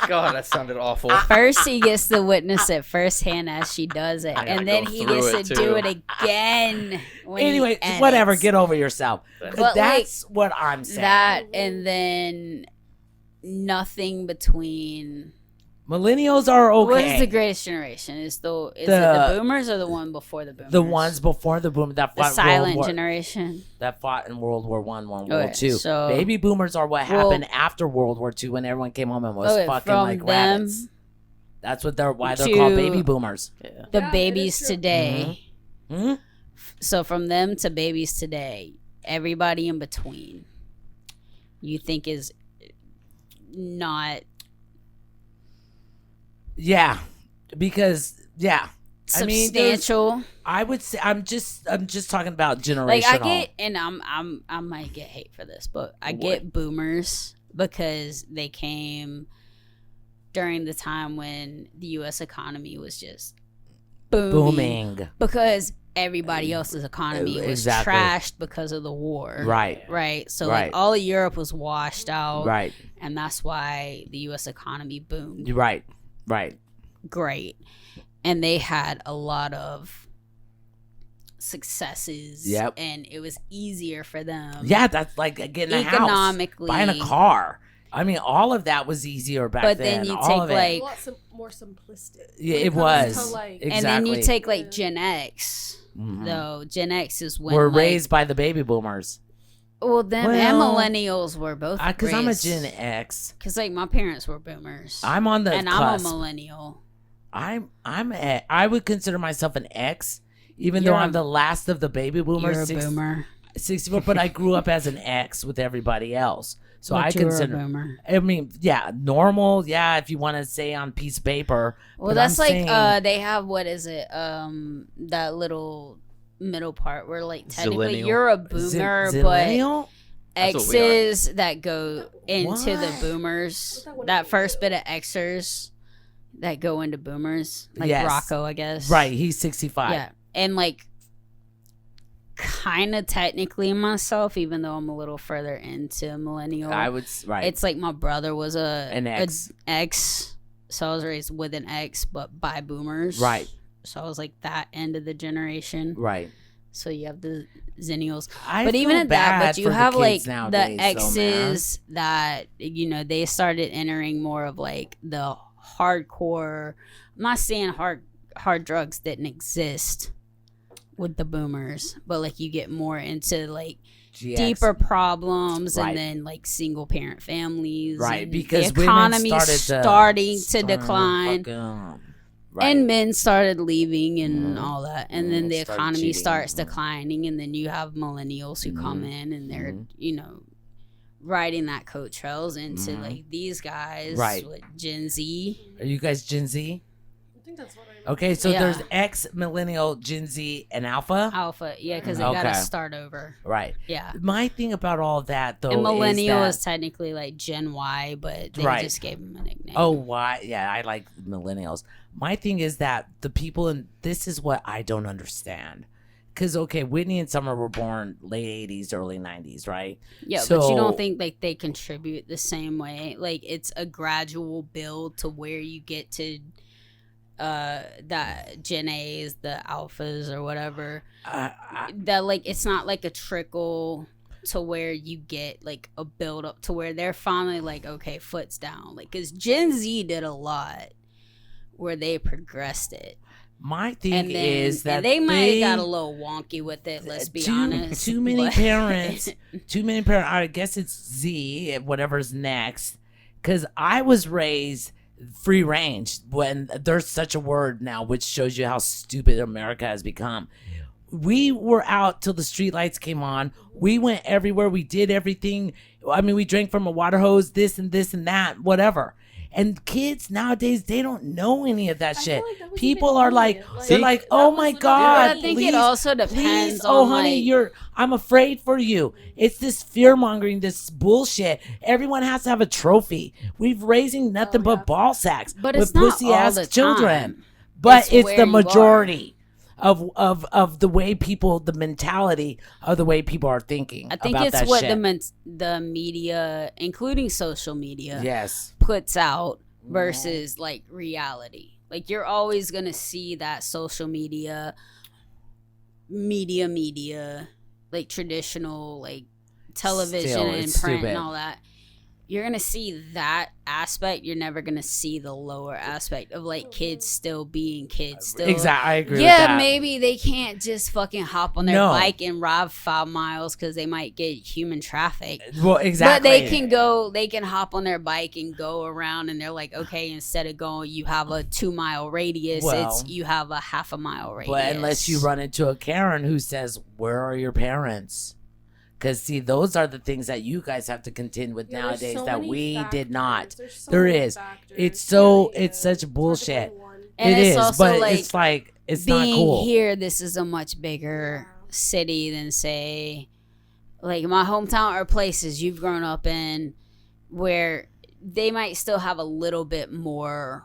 God, that sounded awful. first he gets to witness it firsthand as she does it, I gotta and then go he through gets to it, do too. it again. When he Anyway, edits. whatever. Get over yourself. But, That's what I'm saying. that, and then nothing between. Millennials are okay. What is the greatest generation? Is it the boomers or the one before the boomers? The ones before the boom that the fought silent World War, generation. that fought in World War One, World Okay, War Two. so- Baby boomers are what Well- happened after World War Two when everyone came home and was Okay, fucking from like them rabbits. That's what why they're to- called baby boomers. Yeah. The Yeah, it babies is true. today. Hmm? So from them to babies today, everybody in between, you think is not Yeah, because I mean, substantial. I would say I'm just talking about generational. Like I get, and I might get hate for this, but I get boomers because they came during the time when the U.S. economy was just booming. because everybody else's economy was Exactly. trashed because of the war. Right. So Right. like all of Europe was washed out. Right. And that's why the US economy boomed. Right. Great. And they had a lot of successes. Yep. And it was easier for them. Yeah, that's like getting a house, Economically. buying a car. I mean, all of that was easier back But then. then you all take, of it. like- a lot more simplistic. Yeah, when it comes was. to, like, Exactly. And then you take like Yeah. Gen X. Mhm. Though Gen X is when We're like, raised by the baby boomers. Well, them and Well, millennials were both Because I'm a raised- Gen X. Because like my parents were boomers. I'm on the and cusp. I'm a millennial. I would consider myself an X, even though You're I'm a- the last of the baby boomers. You're a boomer. 64, but I grew up as an X with everybody else. So But I you're consider. a boomer. I mean, yeah, normal. Yeah, if you want to say on piece of paper. Well, but that's I'm like saying- they have what is it? That little middle part where like technically Zillennial. you're a boomer, but Zillennial? That's what we are. X's that go into the What? boomers. What's that one That called? first bit of Xers that go into boomers, like Yes. Rocco, I guess. Right, he's 65. Yeah, and like kind of technically myself, even though I'm a little further into millennial. I would. Right. It's like my brother was An X. X, so I was raised with an X, but by boomers. Right. So I was like that end of the generation. Right. So you have the Zennials. I But feel even at that, bad but you for the have like kids nowadays, the X's that, you know, they started entering more of like the hardcore. I'm not saying hard drugs didn't exist with the boomers, but like you get more into like GX. deeper problems, Right. and then like single parent families, Right, and because the women economy starting to decline, right. and men started leaving and Mhm. all that, and then the Started economy cheating. starts Mhm. declining, and then you have millennials who come Mhm. in and they're Mhm. you know riding that coattails into Mhm. like these guys, Right. with Gen Z. Are you guys Gen Z? I think that's what I mean. Okay, so Yeah. there's X, millennial, Gen Z, and Alpha. Alpha, yeah, because they gotta Okay. start over. Right. Yeah. My thing about all that though And millennial is is technically like Gen Y, but they Right. just gave them a nickname. oh, why? Yeah, I like millennials. My thing is that the people in this is what I don't understand. Because okay, Whitney and Summer were born late '80s, early '90s, right? Yeah, but you So- don't think like they contribute the same way? Like it's a gradual build to where you get to that Gen A's, the alphas or whatever. That like it's not like a trickle to where you get like a build up to where they're finally like, okay, foot's down. Like because Gen Z did a lot where they progressed it. My thing And then is that and they might have got a little wonky with it, let's be honest. Too many but- parents. Too many parents. I guess it's Z, whatever's next. Because I was raised free range when there's such a word now, which shows you how stupid America has become. We were out till the street lights came on. We went everywhere. We did everything. I mean, we drank from a water hose, this and that, whatever. And kids nowadays, they don't know any of that I shit. feel like that was People even are me. like, Like, they're like, that oh was my literally God, But I think please, it also please, depends oh on honey, like, I'm afraid for you. It's this fear mongering, this bullshit. Everyone has to have a trophy. We've raising nothing Oh, yeah. but ball sacks but with it's not pussy all ass the children. time. But it's where the you are. majority of the way people, the mentality of the way people are thinking. I think about it's that what shit. the media, including social media, Yes. puts out versus like reality. Like you're always gonna see that social media, like traditional like television Still, and it's print stupid. and all that. You're gonna see that aspect. You're never gonna see the lower aspect of like kids still being kids. Still, Exactly. I agree with yeah, that. maybe they can't just fucking hop on their No. bike and ride 5 miles because they might get human traffic. Well, exactly. But they can hop on their bike and go around, and they're like, okay, instead of going, you have a 2 mile radius, Well, you have a half a mile radius. But unless you run into a Karen who says, "Where are your parents?" Because see, those are the things that you guys have to contend with Yeah, there's nowadays so that many we did not. factors. There's so There many is. factors. It's so Yeah, it's such hard to bullshit. blame one. And It it's is, also but like it's like it's being not cool. here, this is a much bigger city than say like my hometown or places you've grown up in where they might still have a little bit more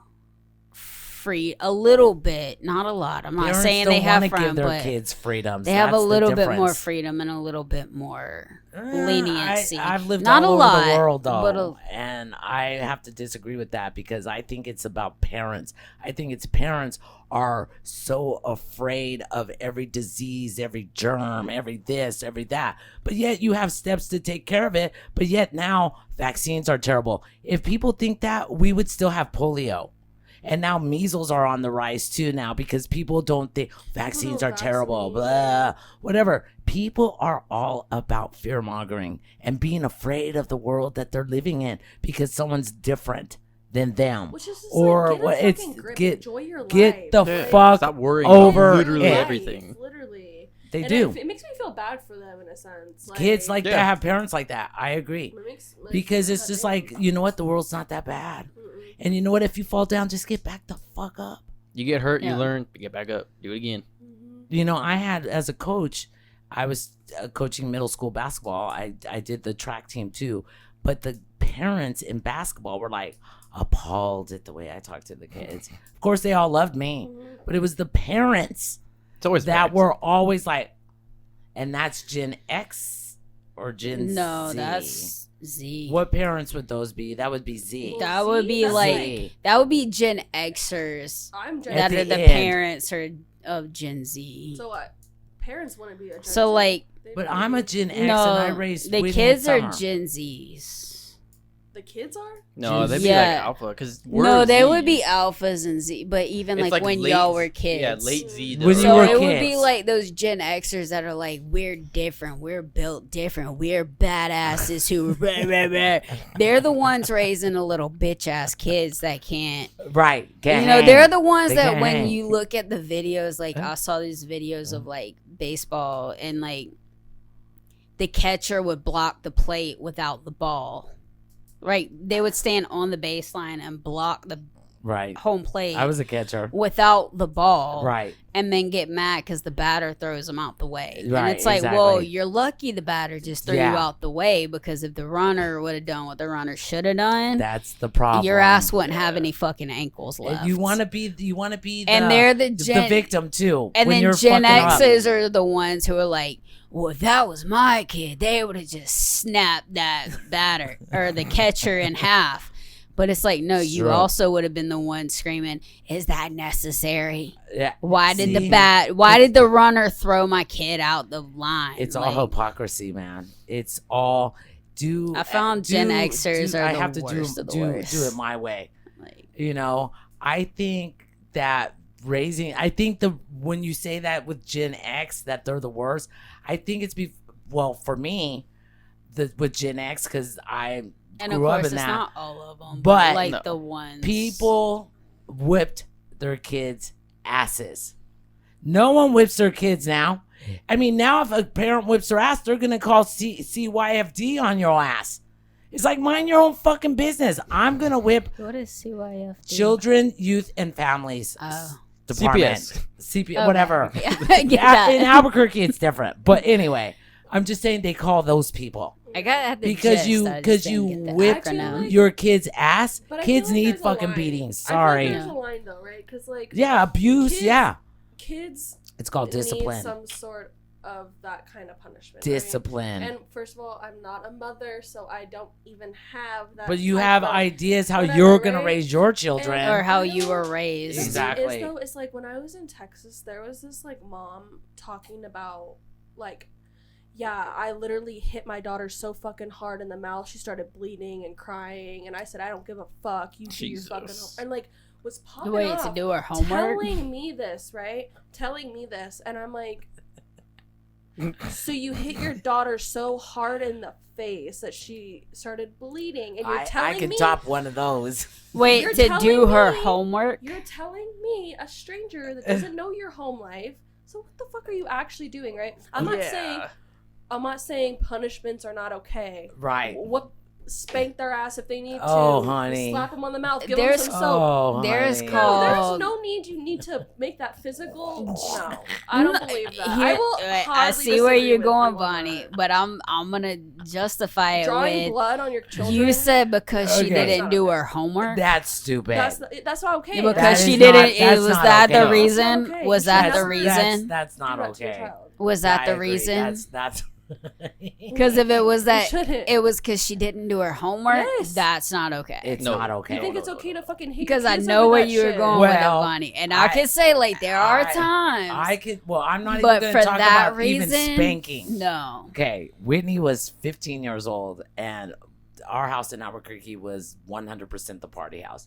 free, a little bit, not a lot. I'm not Parents saying don't they have wanna give freedom, their but kids freedoms. they have a That's the little bit more difference. freedom and a little bit more leniency. I've lived Not all a over lot, the world though, but and I have to disagree with that because I think it's about parents. I think it's parents are so afraid of every disease, every germ, every this, every that. But yet you have steps to take care of it. But yet now vaccines are terrible. If people think that, we would still have polio. And now measles are on the rise too now because people don't think vaccines are terrible, blah, whatever. People are all about fear mongering and being afraid of the world that they're living in because someone's different than them. Which is just Or like, what? get a It's fucking grip. get Enjoy your get life. the Like, fuck Stop worrying over about literally it. everything. Literally. They And do. It makes me feel bad for them in a sense. Kids like Yeah. that have parents like that. I agree. It makes Because me it's just sad. like, you know what? The world's not that bad. And you know what? If you fall down, just get back the fuck up. You get hurt, Yeah. you learn, you get back up, do it again. You know, I had, as a coach, I was coaching middle school basketball. I did the track team too. But the parents in basketball were like appalled at the way I talked to the kids. Of course, they all loved me. But it was the parents It's always that bad. were always like, and that's Gen X or Gen no, Z. that's Z. What parents would those be? That would be Z. That would be That's like Z. that would be Gen Xers I'm Gen At that the are the end. parents are of Gen Z. So what? parents wouldn't be a Gen So Z. like, They'd But be- I'm a Gen X and no, I raised the Whitney kids and are Summer. Gen Zs. the kids are. No, they'd be Yeah. like alpha because No, they would be alphas and Z, but even It's like when late- y'all were kids. Yeah, late Z. When you So were it would be kids. like those Gen Xers that are like, we're different, we're built different, we're badasses who. Rah, rah, rah. They're the ones raising the little bitch ass kids that can't. Right. Can't You know, hang. they're the ones They that can't when hang. you look at the videos, like Huh? I saw these videos of like baseball and like the catcher would block the plate without the ball. Right, they would stand on the baseline and block the Right. home plate I was a catcher. without the ball, Right. and then get mad because the batter throws them out the way. Right, And it's like, exactly. well, you're lucky the batter just threw Yeah. you out the way, because if the runner would have done what the runner should have done, That's the problem. your ass wouldn't have any fucking ankles left. And you want to be the and they're the the victim too. and when then you're Gen fucking up. X's are the ones who are like, well, if that was my kid, they would have just snapped that batter or the catcher in half. But it's like, no, you True. also would have been the one screaming, is that necessary? Yeah. Why did See? why did the runner throw my kid out the line? It's all Like, hypocrisy, man. It's all I found Gen Xers are I the have to worst of the do worst. it my way. like, You know, I think that when you say that with Gen X that they're the worst, I think it's for me, with Gen X, because I and of grew up course, in it's that. not all of them, But- like No. the ones People whipped their kids' asses. No one whips their kids now. I mean, now if a parent whips their ass, they're gonna call CYFD on your ass. It's like, mind your own fucking business. I'm gonna whip What is CYFD? Children, Youth, and Families Oh. Department. CPS. Okay. Whatever. Yeah, I get Yeah, that. in Albuquerque, it's different. But anyway, I'm just saying they call those people I got the because gist, I just didn't get the whip acronym. your kid's ass. But I Kids feel like need there's a fucking line. beatings. I feel like Sorry. there's a line though, right? Because like Yeah, abuse. Kids- Yeah, kids it's called need discipline. some sort of that kind of punishment. right? Discipline. And first of all, I'm not a mother, so I don't even have that. But you type have of- ideas how whatever, you're gonna right? raise your children. Or how you were raised. The thing Exactly. Is, though, it's like when I was in Texas, there was this like mom talking about like, yeah, I literally hit my daughter so fucking hard in the mouth, she started bleeding and crying, and I said, I don't give a fuck. You do your fucking Jesus. and like was popping Wait, off, to do her homework? telling me this, right? Telling me this, and I'm like, so you hit your daughter so hard in the face that she started bleeding, and you're I telling can me top one of those. Wait, You're to telling do her me- homework? You're telling me, a stranger that doesn't know your home life. So what the fuck are you actually doing, right? I'm not saying punishments are not okay. Right. What spank their ass if they need to. Oh, honey. Slap them on the mouth. Give There's- them some soap. Oh, There's honey. called- No, there's no need. You need to make that physical. No, I don't believe that. I will. I hardly see where disagree you're with going, you on Bonnie, that. but I'm gonna justify it Drawing with blood on your children. you said because she Okay. didn't do her homework. That's stupid. that's not okay. Because That she is didn't. not- that's Was not that okay. the reason? That's not okay. Was You that should the never- reason? That's not Do that to your okay. child. Was that I the agree. reason? That's Because if it was that, shouldn't. it was because she didn't do her homework. Yes. That's not okay. it's No. not okay. You think it's okay to fucking hate Because your I kids know over where that you were shit? going with it, Well, Bonnie, and I I- could say like there are I- times. I could. Well, I'm not But even for going to talk that about reason, even spanking. no. Okay, Whitney was 15 years old, and our house in Albuquerque was 100% the party house.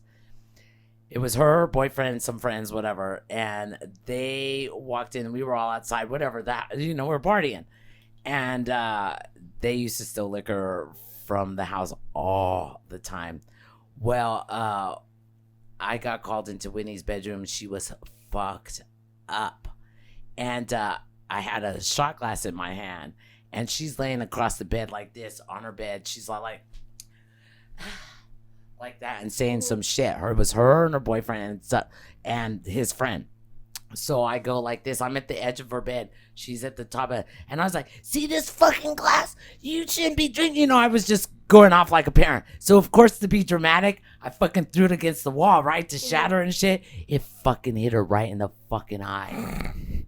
It was her boyfriend, some friends, whatever, and they walked in. We were all outside, whatever. We're partying, and they used to steal liquor from the house all the time. Well, I got called into Whitney's bedroom. She was fucked up, and I had a shot glass in my hand, and she's laying across the bed like this on her bed. She's like that and saying some shit. It was her and her boyfriend and his friend. So I go like this. I'm at the edge of her bed. She's at the top of it. And I was like, see this fucking glass? You shouldn't be drinking. I was just going off like a parent. So, of course, to be dramatic, I fucking threw it against the wall, right? To shatter and shit. It fucking hit her right in the fucking eye.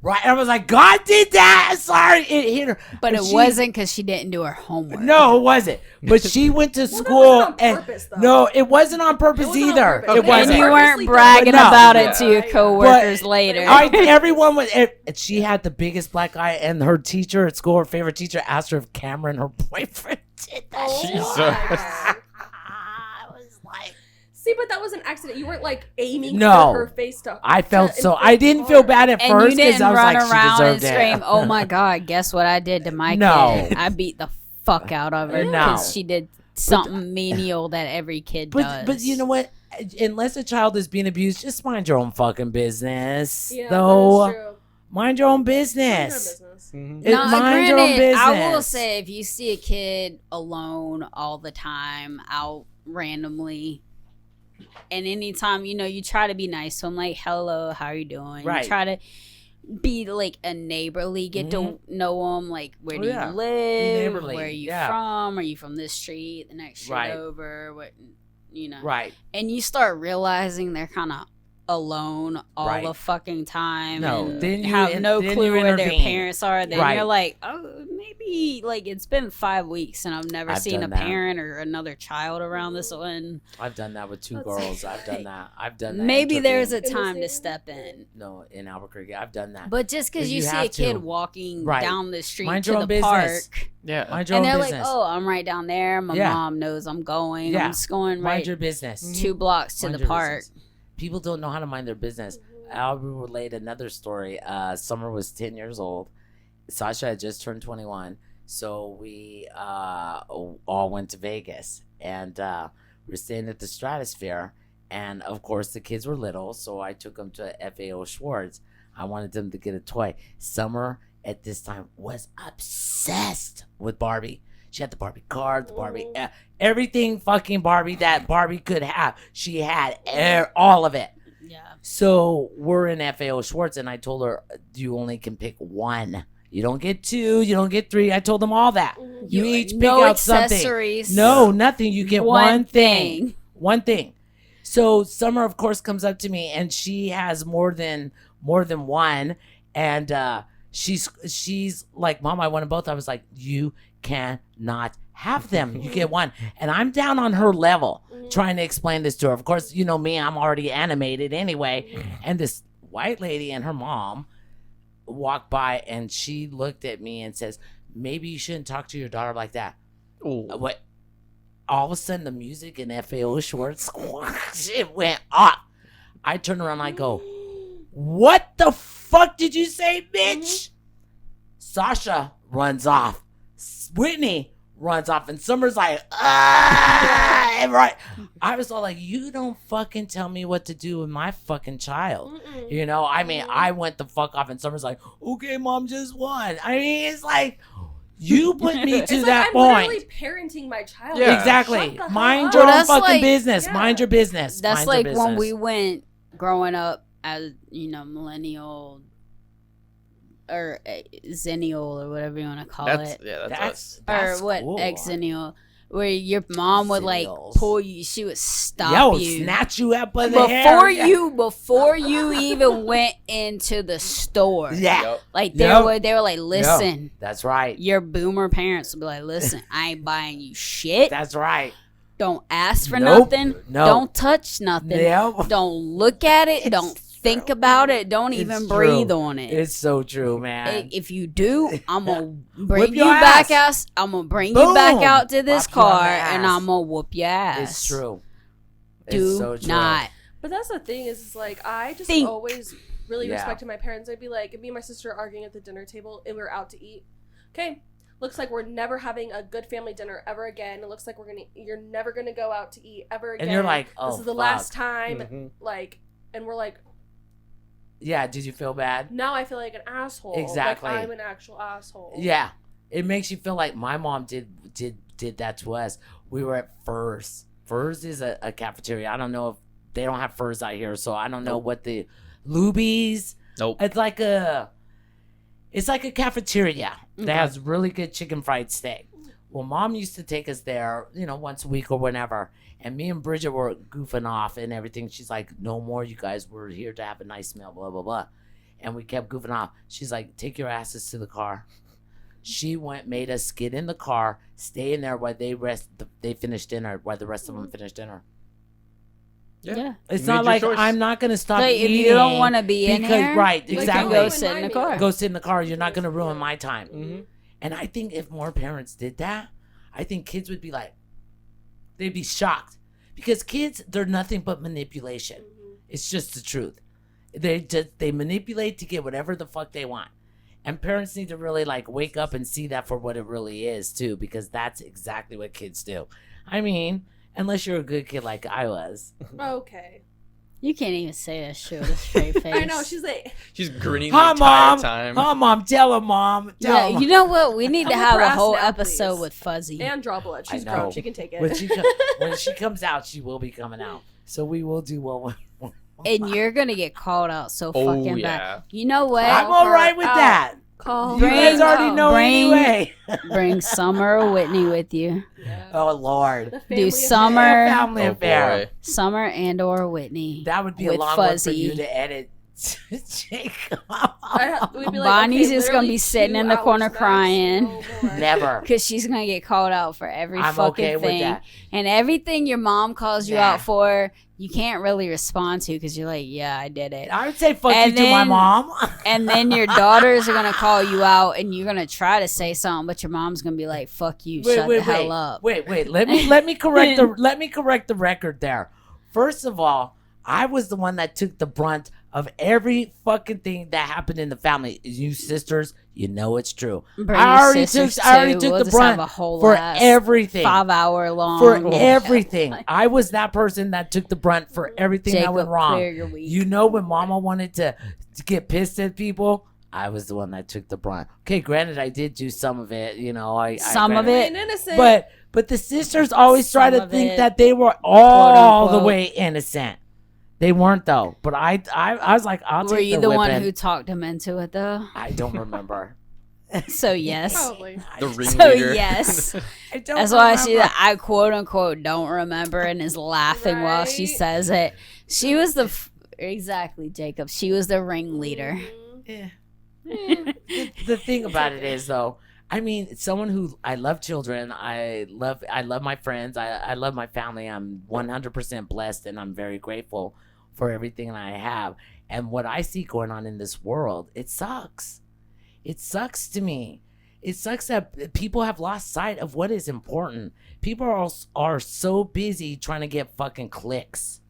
Right. I was like, God did that. Sorry. It hit her. But it she- wasn't because she didn't do her homework. No, it wasn't. But she went to Well, school. that wasn't on and purpose, though. No, it wasn't on purpose It wasn't on either. purpose. It Okay. wasn't. And you weren't Purposely bragging done. about Yeah. it to your But- coworkers later. Everyone was. She had the biggest black eye, and her teacher at school, her favorite teacher, asked her if Cameron, her boyfriend, did that Oh, shit. Jesus. my God. I was like, See, but that was an accident. You weren't like aiming No. for her face to. I felt to so. inflict I didn't feel harm. bad at And first you because didn't I was run like, she around and deserved scream, it. "Oh my God, guess what I did to my No. kid? I beat the fuck out of her No. because she did something menial that every kid does." But you know what? Unless a child is being abused, just mind your own fucking business. Yeah, though, that is true. mind your own Mind your business. business. Mhm. It- No, mind your own granted, I will business. say if you see a kid alone all the time out randomly, and anytime you try to be nice to them, like hello, how you doing? Right. You try to be like a neighborly, get to know them, like where do yeah. you live? Neighborly, Where are you yeah. from? Are you from this street? The next street Right. over? What Right. And you start realizing they're kind of alone all Right. the fucking time. No, and then you have in- no then clue you where their intervene. parents are. Then Right. you're like, oh, maybe like it's been 5 weeks and I've never I've seen a done that. parent or another child around this one. I've done that with two That's girls. I've done that. I've done that. Maybe there's a intervened. time to this step in. No, in Albuquerque, I've done that. But just because But you you see have a kid to. walking Right. down the street Mind to your the own business. park, Yeah. Mind your and own they're business. like, "Oh, I'm right down there. My Yeah. mom knows I'm going. Yeah. I'm just going mind right your business. 2 blocks to Mind the your park." business. People don't know how to mind their business. I'll relate another story. Summer was 10 years old. Sasha had just turned 21. So we all went to Vegas. And we're staying at the Stratosphere. And, of course, the kids were little. So I took them to FAO Schwartz. I wanted them to get a toy. Summer, at this time, was obsessed with Barbie. She had the Barbie car, the Barbie, everything fucking Barbie that Barbie could have. She had all of it. Yeah. So we're in FAO Schwartz, and I told her, you only can pick one. You don't get 2, you don't get 3. I told them all that. You each pick no out something. accessories. No, nothing. You get one thing. thing. One thing. So Summer, of course, comes up to me, and she has more than one, and she's like, "Mom, I want them both." I was like, "You cannot have them. You get one." And I'm down on her level trying to explain this to her. Of course, you know me, I'm already animated anyway. And this white lady and her mom walked by, and she looked at me and says, "Maybe you shouldn't talk to your daughter like that." Ooh. What? All of a sudden, the music in FAO Schwartz, it went up. I turn around and I go, "What the fuck did you say, bitch?" Sasha runs off. Whitney runs off. And Summer's like, ah! And right. I was all like, you don't fucking tell me what to do with my fucking child. You know, I mean, I went the fuck off. And Summer's like, okay, Mom, just one. I mean, it's like, you put me to It's like that I'm point. literally parenting my child. Yeah. Exactly. Shut the hell Mind up. your Well, own that's fucking like- business. Yeah. Mind your business. That's Mind your like when business. we went growing up as millennial or zennial or whatever you want to call That's it, that's us. That's or what cool. exennial, where your mom would like Zennials. pull you, she would stop Yo, you snatch you up by the hair. before you even went into the store. Yeah. Yup. Like Yep. they were like, listen, That's right. your boomer parents would be like, listen, I ain't buying you shit. That's right. Don't ask for Nope. nothing. No. Don't touch nothing. Yep. Don't look at it. Don't think about it. Don't It's even true. breathe on it. It's so true, man. If you do, I'm gonna Whip bring you your back ass. out. I'm gonna bring Boom. you back out to this Whop you on the car, and ass. I'm gonna whoop your ass. It's true. Do it's so true. not. But that's the thing is like I just Think. always really Yeah. respected my parents. I'd be like, me and my sister are arguing at the dinner table, and we're out to eat. Okay, looks like we're never having a good family dinner ever again. It looks like you're never gonna go out to eat ever again. And you're like, oh, this is the fuck. last time. Mhm. Like, and we're like, Yeah, did you feel bad? now I feel like an asshole. Exactly. Like I'm an actual asshole. Yeah. It makes you feel like my mom did that to us. We were at Furs. Furs is a cafeteria. I don't know if they don't have Furs out here, so I don't know what the Lubies. Nope. It's like a cafeteria that has really good chicken fried steak. Well, Mom used to take us there, once a week or whenever. And me and Bridget were goofing off and everything. She's like, no more, you guys. We're here to have a nice meal, blah, blah, blah. and we kept goofing off. She's like, take your asses to the car. She made us get in the car, stay in there while they finished dinner, while the rest of them finished dinner. Yeah. It's You not made your like choice. I'm not gonna stop Like, eating. if you don't want to be in because here, right, you exactly. can go sit in the car. Go sit in the car. You're not gonna ruin my time. Mm-hmm. And I think if more parents did that, I think kids would be like, they'd be shocked, because kids, they're nothing but manipulation. It's just the truth. They manipulate to get whatever the fuck they want. And parents need to really like wake up and see that for what it really is too, because that's exactly what kids do. I mean, unless you're a good kid like I was. Okay. You can't even say that shit with a straight face. I know. She's like, She's grinning Hi, the entire Mom. time. Hi, Mom. Tell her, Mom. Tell Yeah, her. you know what? We need to I'm have a impressed whole now, episode please. with Fuzzy. and draw blood. She's I know. grown. She can take it. When she comes out, she will be coming out. So we will do one. And you're gonna get called out so Oh, fucking yeah. bad. You know what? I'm all right with out. that. Call You Bring- guys already know bring- anyway. Bring Summer or Whitney with you. Yeah. Oh, Lord. The family Summer- Family Oh, affair. boy. Summer and or Whitney. That would be a With long one for Fuzzy. you to edit. Jacob. We'd be like, Bonnie's okay, just gonna be literally sitting 2 in the corner hours max, crying. no more. Never. Because she's gonna get called out for every I'm fucking okay with thing. that. And everything your mom calls you Nah. out for, you can't really respond to because you're like, yeah, I did it. I would say fuck And you to my then- mom. And then your daughters are gonna call you out, and you're gonna try to say something, but your mom's gonna be like, "Fuck you, shut the hell up." Wait. Let me correct the record there. First of all, I was the one that took the brunt of every fucking thing that happened in the family. You sisters, you know it's true. Bring I your already sisters took too. We'll the just have brunt a whole for ass everything. 5-hour long For everything. I was that person that took the brunt for everything Jacob, that went wrong. clear your week. You know, when Mama wanted to get pissed at people, I was the one that took the brunt. Okay, granted, I did do some of it. You know, Some of granted- it. Being innocent. But the sisters always try Some to of think it, that they were all the unquote. way innocent. They weren't though. But I was like, I'll Were take you the the one whipping. who talked him into it though? I don't remember. So yes. Probably. The I So ringleader. yes. I don't That's why I see remember. that I quote unquote don't remember and is laughing while she Right. says it. She was the exactly Jacob. She was the ringleader. Yeah. The thing about it is though, I mean, someone who I love children, I love my friends, I love my family. I'm 100% blessed, and I'm very grateful for everything I have. And what I see going on in this world, it sucks. It sucks to me. It sucks that people have lost sight of what is important. People are so busy trying to get fucking clicks,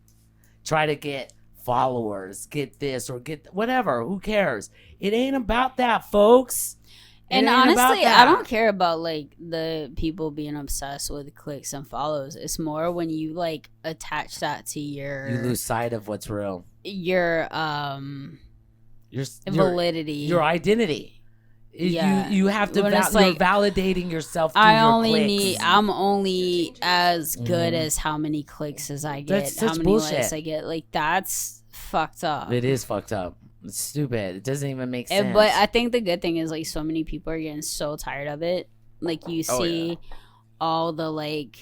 try to get followers, get this or get whatever. Who cares? It ain't about that, folks. It And ain't about honestly, that. I don't care about like the people being obsessed with clicks and follows. It's more when you like attach that to your You lose sight of what's real. your Your validity. your identity. Yeah. You have to. When it's You're like, validating yourself. Through I your only clicks. need. I'm only as good Mhm. as how many clicks as I get, That's how such many bullshit. likes I get. Like that's fucked up. It is fucked up. It's stupid. It doesn't even make sense. But I think the good thing is like so many people are getting so tired of it. Like you Oh, see yeah. all the like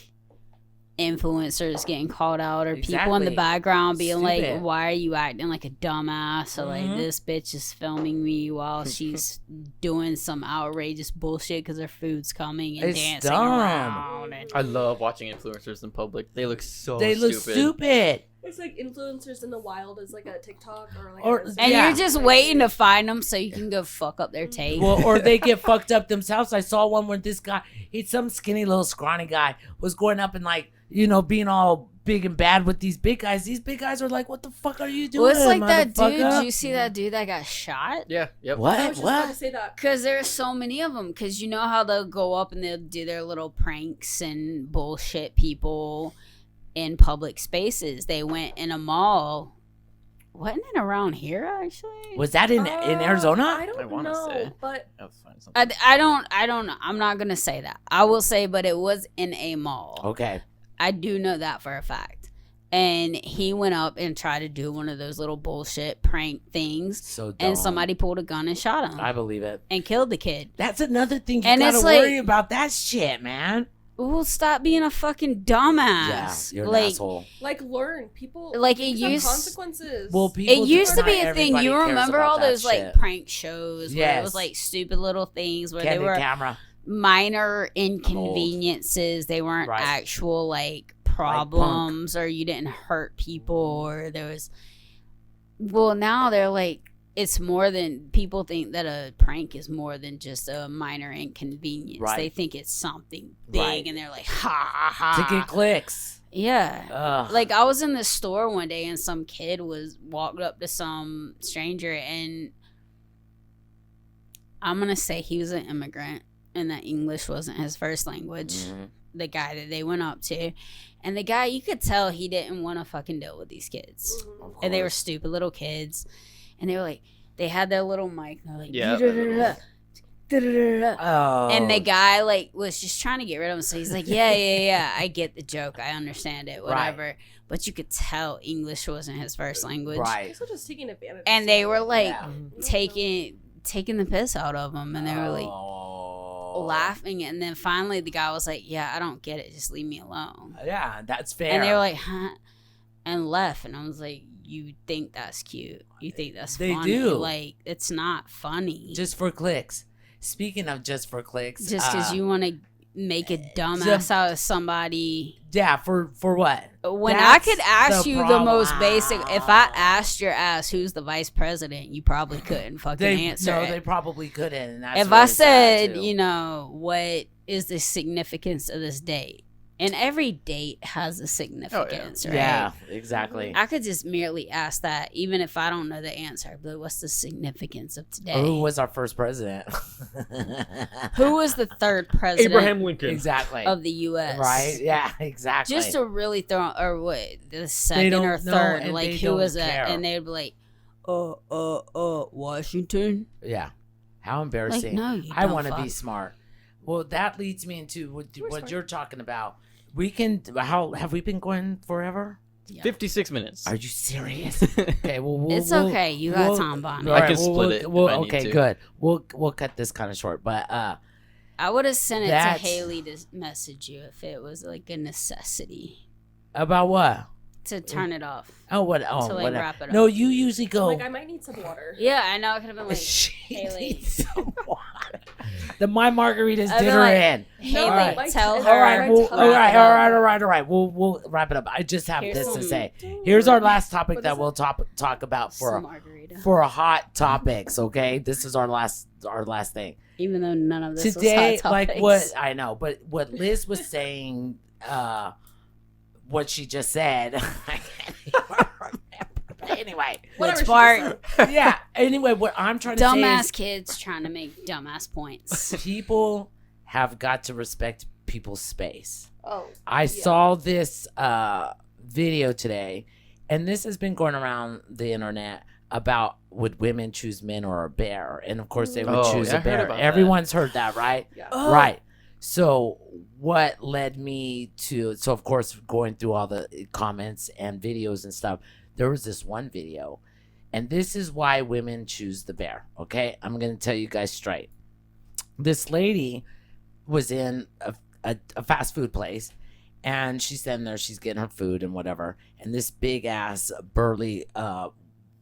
influencers getting called out or people in the Exactly. background being Stupid. like, why are you acting like a dumbass? Or like Mhm. this bitch is filming me while she's doing some outrageous bullshit because her food's coming and It's dancing dumb. around. And I love watching influencers in public. They look so they look stupid. It's like influencers in the wild is like a TikTok or like Or- a and Yeah. you're just waiting to find them so you can go fuck up their tape. Well, or they get fucked up themselves. I saw one where this guy, he's some skinny little scrawny guy, was going up and like, you know, being all big and bad with these big guys. These big guys are like, what the fuck are you doing? Well, it's like that dude. motherfucker?" Did you see that dude that got shot? Yeah. Yep. I What? was just about to What? say that. Because there's so many of them. Because you know how they'll go up and they'll do their little pranks and bullshit people in public spaces. They went in a mall. Wasn't it around here actually? Was that in Arizona? I I don't wanna know, say. but I'll find something. I don't know. I'm not gonna say that. I will say, but it was in a mall. Okay. I do know that for a fact. And he went up and tried to do one of those little bullshit prank things, So dumb. and somebody pulled a gun and shot him I believe it. and killed the kid. That's another thing you And gotta it's like- worry about that shit, man. Well, stop being a fucking Yeah, dumbass. you're an like, asshole. Like, learn. People Like, it things have used- consequences. Well, people it used to not be a thing. everybody You cares remember about all that those like shit. prank shows where it Yes. was like stupid little things where they Candid were camera. minor inconveniences. They weren't Right. actual like problems, or you didn't hurt people, or there was. Well, now they're like, it's more than, people think that a prank is more than just a minor inconvenience. Right. They think it's something big, Right. and they're like, ha ha. To get clicks. Yeah. Ugh. Like, I was in the store one day and some kid walked up to some stranger, and I'm gonna say he was an immigrant and that English wasn't his first language. Mhm. The guy that they went up to, and the guy, you could tell he didn't want to fucking deal with these kids, Of and they were course. stupid little kids, and they were like, they had their little mic, and they're like, Yeah. "Da-da-da-da, da-da-da-da." Oh. And the guy like was just trying to get rid of him, so he's like, yeah, I get the joke, I understand it, whatever. But you could tell English wasn't his first language, Right. People just taking advantage. and they were like Yeah. taking the piss out of him, and they were like Oh. laughing, and then finally the guy was like, yeah, I don't get it, just leave me alone. Yeah, that's fair. And they were like, huh, and left, and I was like, you think that's cute, you think that's They funny. do. Like, it's not funny, just for clicks. Speaking of just for clicks, just because you want to make a dumbass just- out of somebody. yeah, for what? When That's I could ask the you problem. the most basic, if I asked your ass who's the vice president, you probably couldn't fucking answer no, it. they probably couldn't. And that's If really I sad, said, too. you know, what is the significance of this date? And every date has a significance, right? yeah, exactly. I could just merely ask that, even if I don't know the answer. I'd be like, what's the significance of today? Who was our first president? Who was the third president Abraham Lincoln. Exactly. of the U.S.? Right? Yeah, exactly. Just to really throw, or what, the They second don't or know, third, and like they who don't was care. that? And they'd be like, Washington. yeah. How Like, embarrassing. no, you I don't want to be fuck. smart. Well, that leads me into what smart. you're talking about. We can. How have we been going forever? 56 minutes. Are you serious? Okay. Well, It's okay. You got time, Bonnie. I can split it if I need okay, to. good. We'll cut this kind of short, but I would have sent it to That's- Haley to message you if it was like a necessity about what? to turn it off. Oh, what? Oh, To, like, whatever. wrap it up. No, you usually go. Like, I might need some water. Yeah, I know. I could have been like, She Haley. needs some water. The My Margaritas I've been dinner like, in. Haley, All right. tell All her. All right, All well, right, all right, all wrap it up. right, all right. We'll wrap it up. I just have Here's this to some- say. Here's our last topic What that is we'll talk about Some margarita. for a hot topics. Okay, this is our last thing Even though none of this today. was hot Like topics. what I know, but what Liz was saying, what she just said. I can't even remember. But anyway, Whatever Which she part? yeah. Anyway, what I'm trying to say Dumbass is kids trying to make dumbass points. people have got to respect people's space. Oh. I saw this video today, and this has been going around the internet about would women choose men or a bear, and of course they would Oh, choose yeah, I a heard bear. about that. Everyone's heard that, right? Yeah. Right. So what led me to? So of course, going through all the comments and videos and stuff, there was this one video, and this is why women choose the bear. Okay, I'm gonna tell you guys straight. This lady was in a fast food place, and she's sitting there, she's getting her food and whatever, and this big ass burly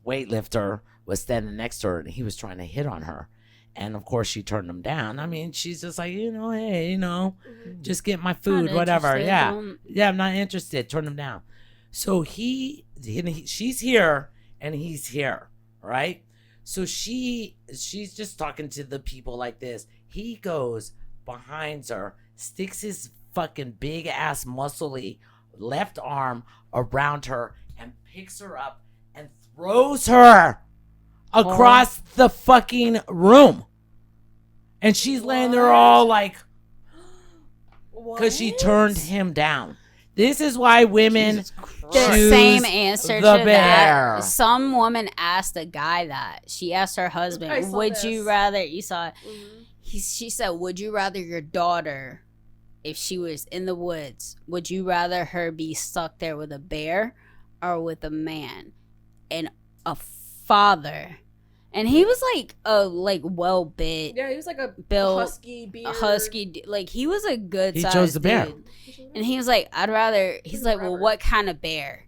weightlifter was standing next to her, and he was trying to hit on her, and of course she turned him down. I mean, she's just like, hey, just get my food, Not whatever. interested, Yeah, don't- I'm not interested. Turn him down. So she's here and he's here, right? So she's just talking to the people like this. He goes behind her, sticks his fucking big ass muscly left arm around her and picks her up and throws her across the fucking room. And she's laying there all like, because she turned him down. This is why women Jesus Christ. The choose same answer the to bear. that. Some woman asked a guy that. She asked her I husband, saw would this. you rather, you saw it, Mhm. she said, would you rather your daughter, if she was in the woods, would you rather her be stuck there with a bear or with a man? And a father And he was like a well bit, Yeah, he was like a built, husky beard. a husky, like he was a good He size chose the bear. dude. And he was like, I'd rather. He's like, well, what kind of bear?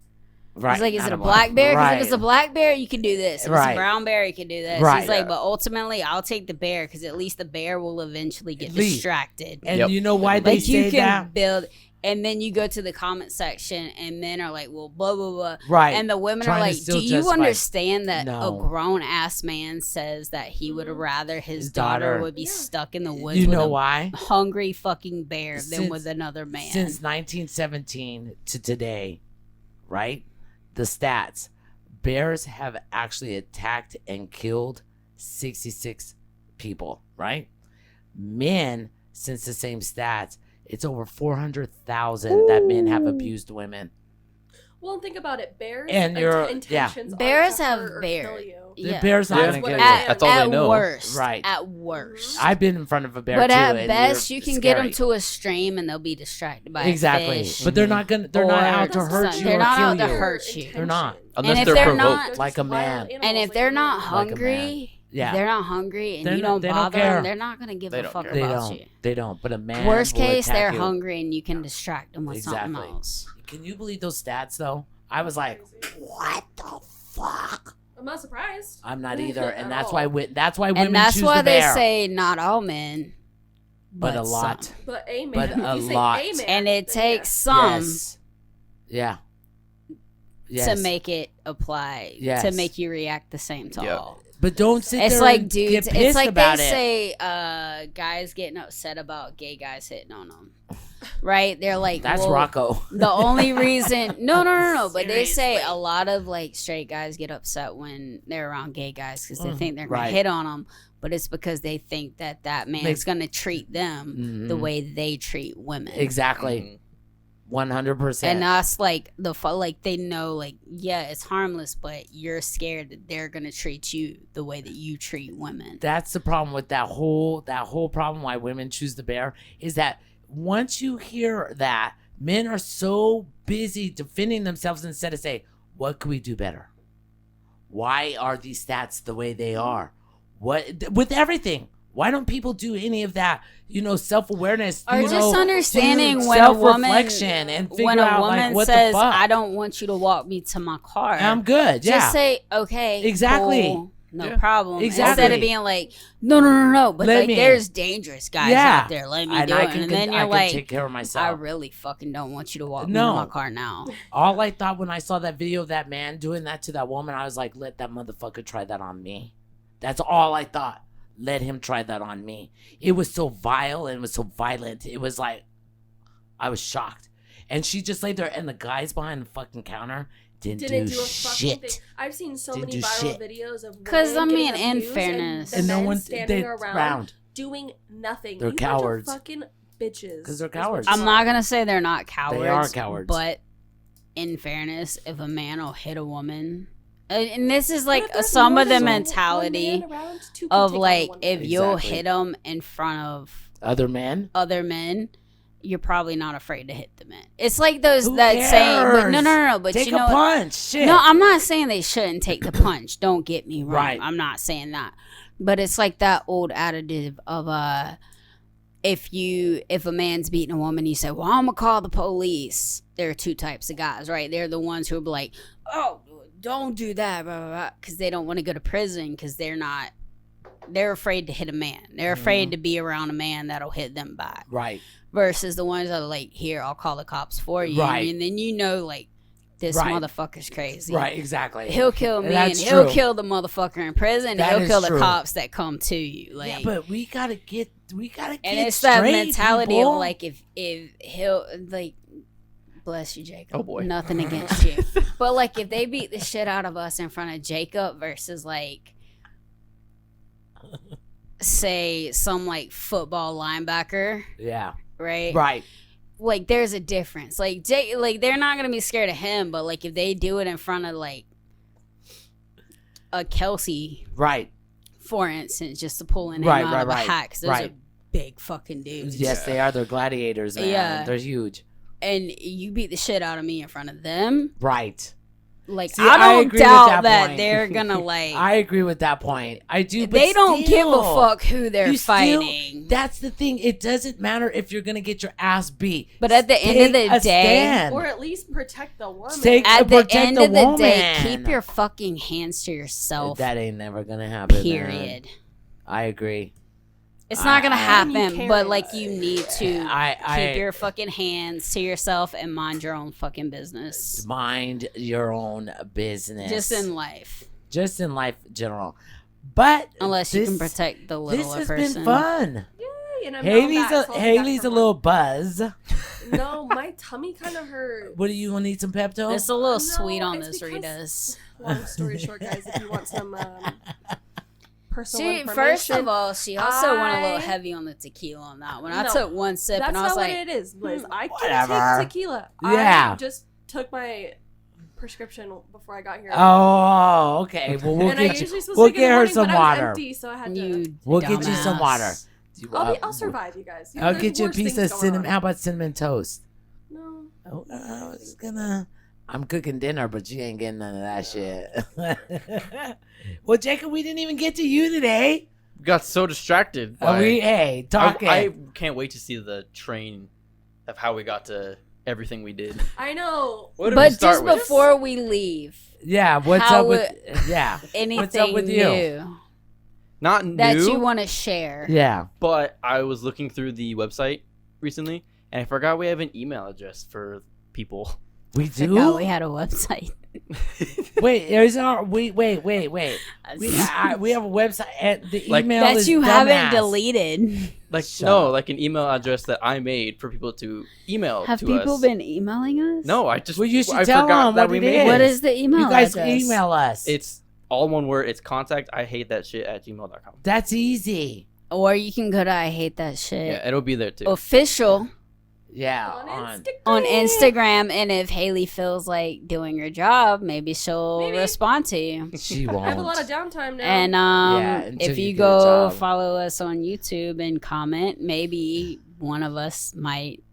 Right. He's like, is it a Not black bear? Because Right. if it's a black bear, you can do this. If it's Right. a brown bear, you can do this. Right. He's like, but ultimately, I'll take the bear because at least the bear will eventually get distracted. And you know why they Like say you can that? build. And then you go to the comment section, and men are like, well, blah, blah, blah. Right. And the women Trying are to like, still do you justify- understand that No. a grown-ass man says that he would rather his His daughter daughter. would be stuck in the woods You with know a why? hungry fucking bear than Since- with another man? Since 1917 to today, right? The stats. Bears have actually attacked and killed 66 people, right? Men, since the same stats, it's over 400,000 that men have abused women. Well, think about it. Bears And you're- intentions Bears are to have hurt or bear. kill you. The Yeah. bear's not Yeah. gonna That's kill what you. I- That's all at they know. worst, Right. At worst. I've been in front of a bear But too. at and best, you're you can get them scary. to a stream and they'll be distracted by Exactly. a fish. But they're not gonna. They're not Or out to something. hurt you They're or not kill out to you. hurt you. They're not. Unless if they're they're provoked. not- Like a man. And if they're not hungry, Yeah. they're not hungry, and They're you not- don't they don't bother care. them, they're not gonna give They a don't fuck care. They about don't. you. They don't. But a man. Worst will case, attack they're you. hungry, and you can distract them with something Exactly. else. Can you believe those stats though? I was like, what the fuck? I'm not surprised. I'm not either, and At that's all. why. That's why women And that's choose why the they bear. say not all men, but a lot. some. But amen. But a You say lot. amen, And it then takes yes. some Yes. Yeah. to Yes. make it apply Yes. to make you react the same to Yep. all. But don't sit It's there like and dudes. get It's pissed like about they it. say, guys getting upset about gay guys hitting on them, right? They're like, That's well, Rocco. The only reason, no. But they say Seriously. a lot of like straight guys get upset when they're around gay guys because they think they're gonna right. hit on them, but it's because they think that man's Makes- gonna treat them the Mhm. way they treat women. Exactly. 100%. And that's like like they know, like, yeah, it's harmless, but you're scared that they're gonna treat you the way that you treat women. That's the problem with that whole problem why women choose the bear is that once you hear that, men are so busy defending themselves instead of say, what could we do better? Why are these stats the way they are? What with everything? Why don't people do any of that? Self-awareness. Or just understanding when a self-reflection and figure when a out woman like what says, the fuck. "I don't want you to walk me to my car," I'm good. Yeah. just say, "Okay, Exactly. cool, no Yeah. problem." Exactly. Instead of being like, "No," but Let like, me. there's dangerous guys Yeah. out there. Let me and do I it. can, And then I you're can like, take care of myself. "I really fucking don't want you to walk me No. to my car now." All I thought when I saw that video of that man doing that to that woman, I was like, let that motherfucker try that on me. That's all I thought. Let him try that on me. It was so vile and it was so violent. It was like, I was shocked. And she just laid there, and the guys behind the fucking counter didn't do a fucking shit. thing. I've seen so Didn't many do viral shit. videos of 'Cause, women I mean, getting in abused fairness- and, And the no men one standing they around doing nothing. They're You cowards. Bunch of fucking bitches. 'Cause they're is what cowards. you I'm not gonna say they're not cowards. They are cowards. But in fairness, if a man will hit a woman, and this is But like if there's some more of the than one mentality man around, two can of take on like, one if man. you'll Exactly. hit them in front of Other men? other men, you're probably not afraid to hit the men. It's like those Who that saying, but cares? no. But Take you know, a punch. Shit. no, I'm not saying they shouldn't take the punch. Don't get me wrong. Right. I'm not saying that. But it's like that old additive of if a man's beating a woman, you say, "Well, I'm gonna call the police." There are two types of guys, right? They're the ones who are like, "Oh, don't do that," blah, blah, blah, because they don't want to go to prison because they're afraid to hit a man. They're afraid to be around a man that'll hit them back. Right. Versus the ones that are like, "Here, I'll call the cops for you," Right. and then like, this Right. motherfucker's crazy. Right, exactly. He'll kill me, That's and he'll true. kill the motherfucker in prison, and That he'll is kill the true. cops that come to you. Like, Yeah, but we gotta get and get it's that straight, mentality people. of like, if he'll like, bless you, Jacob. Oh, boy. Nothing against you, but like, if they beat the shit out of us in front of Jacob versus like, say some like football linebacker, Yeah. right? Right. Like, there's a difference. Like, they're not gonna be scared of him, but like, if they do it in front of like a Kelsey, Right. for instance, just to pull in Right, out right, of a right, hat, 'cause those right. are big fucking dudes. Yes, they are. They're gladiators, man. Yeah. They're huge. And you beat the shit out of me in front of them, Right. Like, See, I I don't agree with doubt that that point. they're gonna like. I agree with that point. I do. But they don't give a still, fuck who they're you still- fighting. That's the thing. It doesn't matter if you're gonna get your ass beat. But at the end of Take the a day, stand. Or at least protect the woman. at the protect end the of the woman. day, keep your fucking hands to yourself. That ain't never gonna happen. man. Period. I agree. It's not gonna you happen, carry but it. like you need to I keep your fucking hands to yourself and mind your own fucking business. mind your own business. Just in life, general. But unless you can this- protect the This littler has person. been fun. Yay, and I'm Haley's back, so I'll be back Haley's for a more. little buzz. No, my tummy kind of hurt. What do you want? Need some Pepto? It's a little No, sweet on it's this because- Ritas. Long story short, guys, if you want some personal She information. first of all, she also went a little I- heavy on the tequila on that one. I No, took one sip that's and I was not like, what it is, Liz. I can't Whatever. take tequila. Yeah. I just took my prescription before I got here. Oh, okay. Well, we'll and I get usually you. supposed We'll to take it get in the her morning, some but I was water. empty, so I had to. you We'll get you some dumbass. water. I'll survive, you guys. I'll There's get you a worse piece things of going cinnamon. on. How about cinnamon toast? No. Oh, I was gonna. I'm cooking dinner, but you ain't getting none of that shit. Well, Jacob, we didn't even get to you today. We got so distracted. Are by- we? Hey, talking. I can't wait to see the train of how we got to everything we did. I know. What did we But start just with? before we leave, Yeah. What's How up with? Yeah. anything with you? new Not that new, you want to share? Yeah. but I was looking through the website recently, and I forgot we have an email address for people. We Forgot do. we had a website. Wait. There's our. Wait. We have a website. And the Like- email that is you dumbass. haven't deleted. Like Shut no, up. like an email address that I made for people to email Have to people us. been emailing us? No, I just Well, you should I tell forgot them that what we it made is. What is the email You guys address? email us. It's all one word. It's contactahatethatshit@gmail.com. That's easy. Or you can go to I Hate That Shit Yeah, it'll be there too. official Yeah. On on Instagram. And if Haley feels like doing her job, maybe she'll Maybe. respond to you. She won't. I have a lot of downtime now. And Yeah, until if you you get a go job. follow us on YouTube and comment, maybe one of us might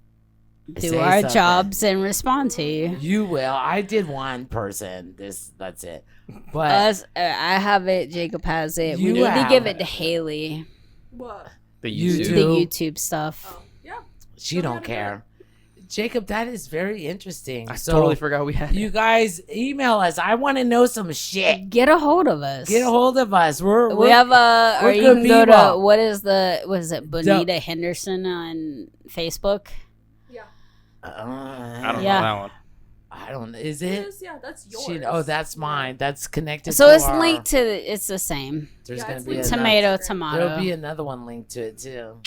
do Say our something. jobs and respond to you. You will. I did one person. That's it. But Us, I have it. Jacob has it. You We need to have give it. it to Haley. What? the you YouTube. do. The YouTube stuff. Oh, yeah. she Show me don't how to do care. Jacob, that is very interesting. I So totally forgot we had. you guys email us. I want to know some shit. Get a hold of us. Get a hold of us. We're We have a, we're or you good can go to people. what is it? Bonita Henderson on Facebook. Yeah. I don't Yeah. know that one. I don't. Is It it? is, yeah, that's yours. Oh, that's mine. That's connected. So to it's our- linked to. It's the same. There's Yeah, gonna it's be linked to another- Tomato, Instagram. tomato. There'll be another one linked to it too.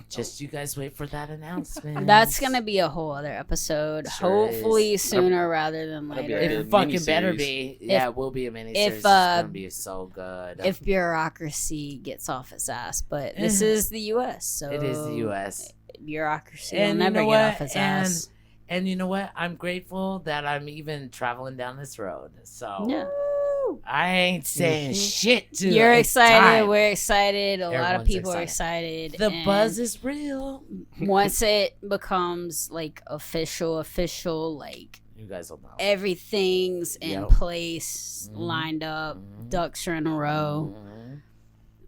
Just you guys wait for that announcement. That's gonna be a whole other episode. Sure holly is. sooner rather than That'll be later. like It a fucking better miniseries. be. Yeah, it will be a miniseries. if, It's gonna be so good. if bureaucracy gets off its ass, but this Eh. is the U.S., so It is the U.S. Bureaucracy And will you never know get what? off its ass. And you know what? I'm grateful that I'm even traveling down this road. So Yeah. I ain't saying shit to You're it's excited. time. We're excited. A lot of Everyone's people are excited. The and buzz is real. once it becomes like official, like You guys will know. everything's in Yep. place, Mhm. lined up, Mhm. ducks are in a row. Mhm.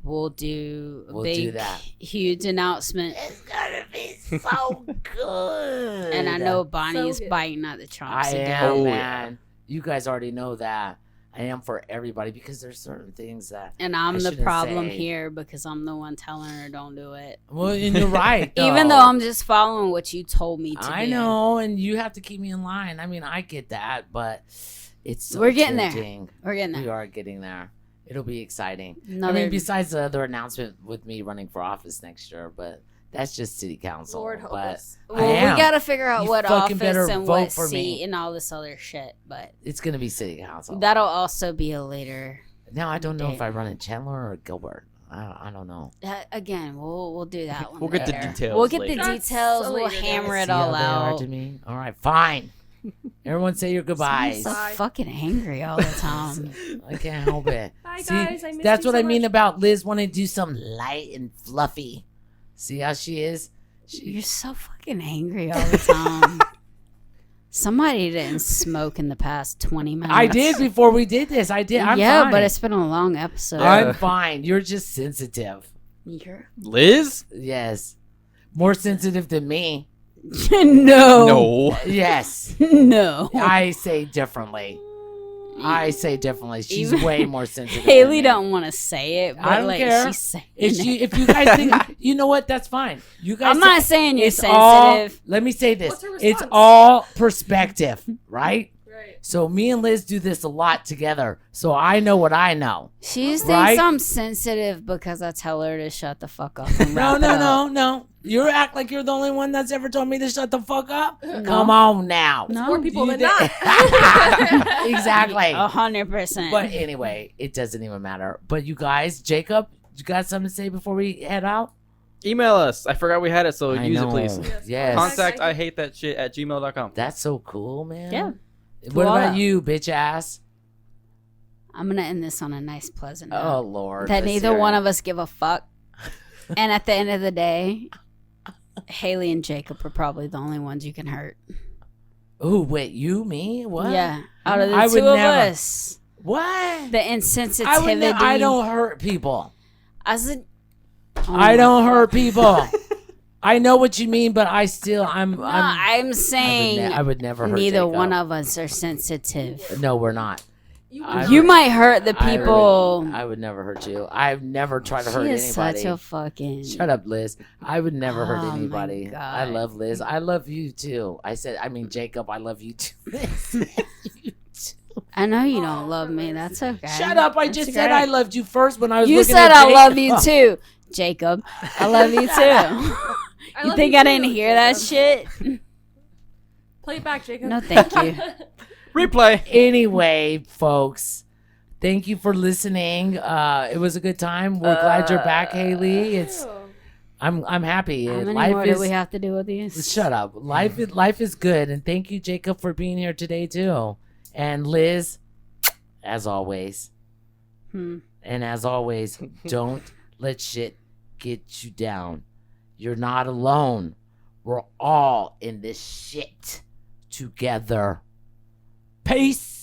We'll do a We'll do big, that. huge announcement. It's gonna be so good. And I know Bonnie's So good. biting at the trunks I again. am, Oh, man. You guys already know that. I am for everybody because there's certain things that. And I'm I the shouldn't problem say. here because I'm the one telling her don't do it. Well, and you're right. Even though I'm just following what you told me to I do. know, and you have to keep me in line. I mean, I get that, but it's so We're getting there. tempting. We're getting We there. are getting there. It'll be exciting. Another, I mean, besides the other announcement with me running for office next year, but that's just city council. Lord help but us. well, I am. we got to figure out You what fucking office better and vote what for seat me. and all this other shit. But it's gonna be city council. that'll also be a later. Now I don't know if Damn. I run in Chandler or Gilbert. I don't know. Again, we'll do that one. We'll get the later. details We'll get later. the That's details. so We'll later, hammer guys. it See all how they are out. to me? All right, fine. Everyone say your goodbyes. So Bye. fucking angry all the time. I can't help it. Bye, See, guys. I miss that's you what so I mean much. about Liz wanting to do something light and fluffy. See how she is? You're so fucking angry all the time. Somebody didn't smoke in the past 20 minutes. I did before we did this. I did. I'm yeah, fine. but it's been a long episode. I'm fine. You're just sensitive. Liz? Yes. More sensitive than me. No. No. Yes. No. I say differently. She's way more sensitive. Haley than me. don't want to say it, but I don't like care. she's saying If you guys think, you know what, that's fine. You guys. I'm not saying you're it's all. sensitive. Let me say this. What's her It's response? all perspective, right? Right. So me and Liz do this a lot together. So I know what I know. She just Right? thinks I'm sensitive because I tell her to shut the fuck up. And wrap it up. No. You act like you're the only one that's ever told me to shut the fuck up. Come on now. No. More people You than did- not. Exactly. 100%. But anyway, it doesn't even matter. But you guys, Jacob, you got something to say before we head out? Email us. I forgot we had it, so I use know. it, please. Yes. contactihatethatshit@gmail.com. That's so cool, man. Yeah. What Voila. about you, bitch ass? I'm gonna end this on a nice, pleasant note. Oh Lord. that let's neither hear one it. of us give a fuck. And at the end of the day, Haley and Jacob are probably the only ones you can hurt. Ooh, wait, you, me, what? Yeah, out of the I would two of never. us, What? the I insensitivity. I don't hurt people. I said, I don't hurt people. I know what you mean, but I'm I'm saying I would never hurt neither Jacob. one of us are sensitive. No, we're not. You might hurt the people. I would never hurt you. I've never tried to She hurt is anybody. such a fucking. Shut up, Liz. I would never hurt Oh, my anybody. God. I love Liz. I love you too. Jacob, I love you too. You too. I know you don't love me. That's okay. Shut up. I That's just said great. I loved you first when I was You looking said at I Jacob. love you too, Jacob. I love you too. You think I didn't hear that shit? Play it back, Jacob. No, thank you. Replay. Anyway, folks, thank you for listening. It was a good time. We're glad you're back, Haley. I'm happy. How many Life more is do we have to do with these? shut up. Life is good, and thank you, Jacob, for being here today too. And Liz, as always. And as always, don't let shit get you down. You're not alone. We're all in this shit together. Peace.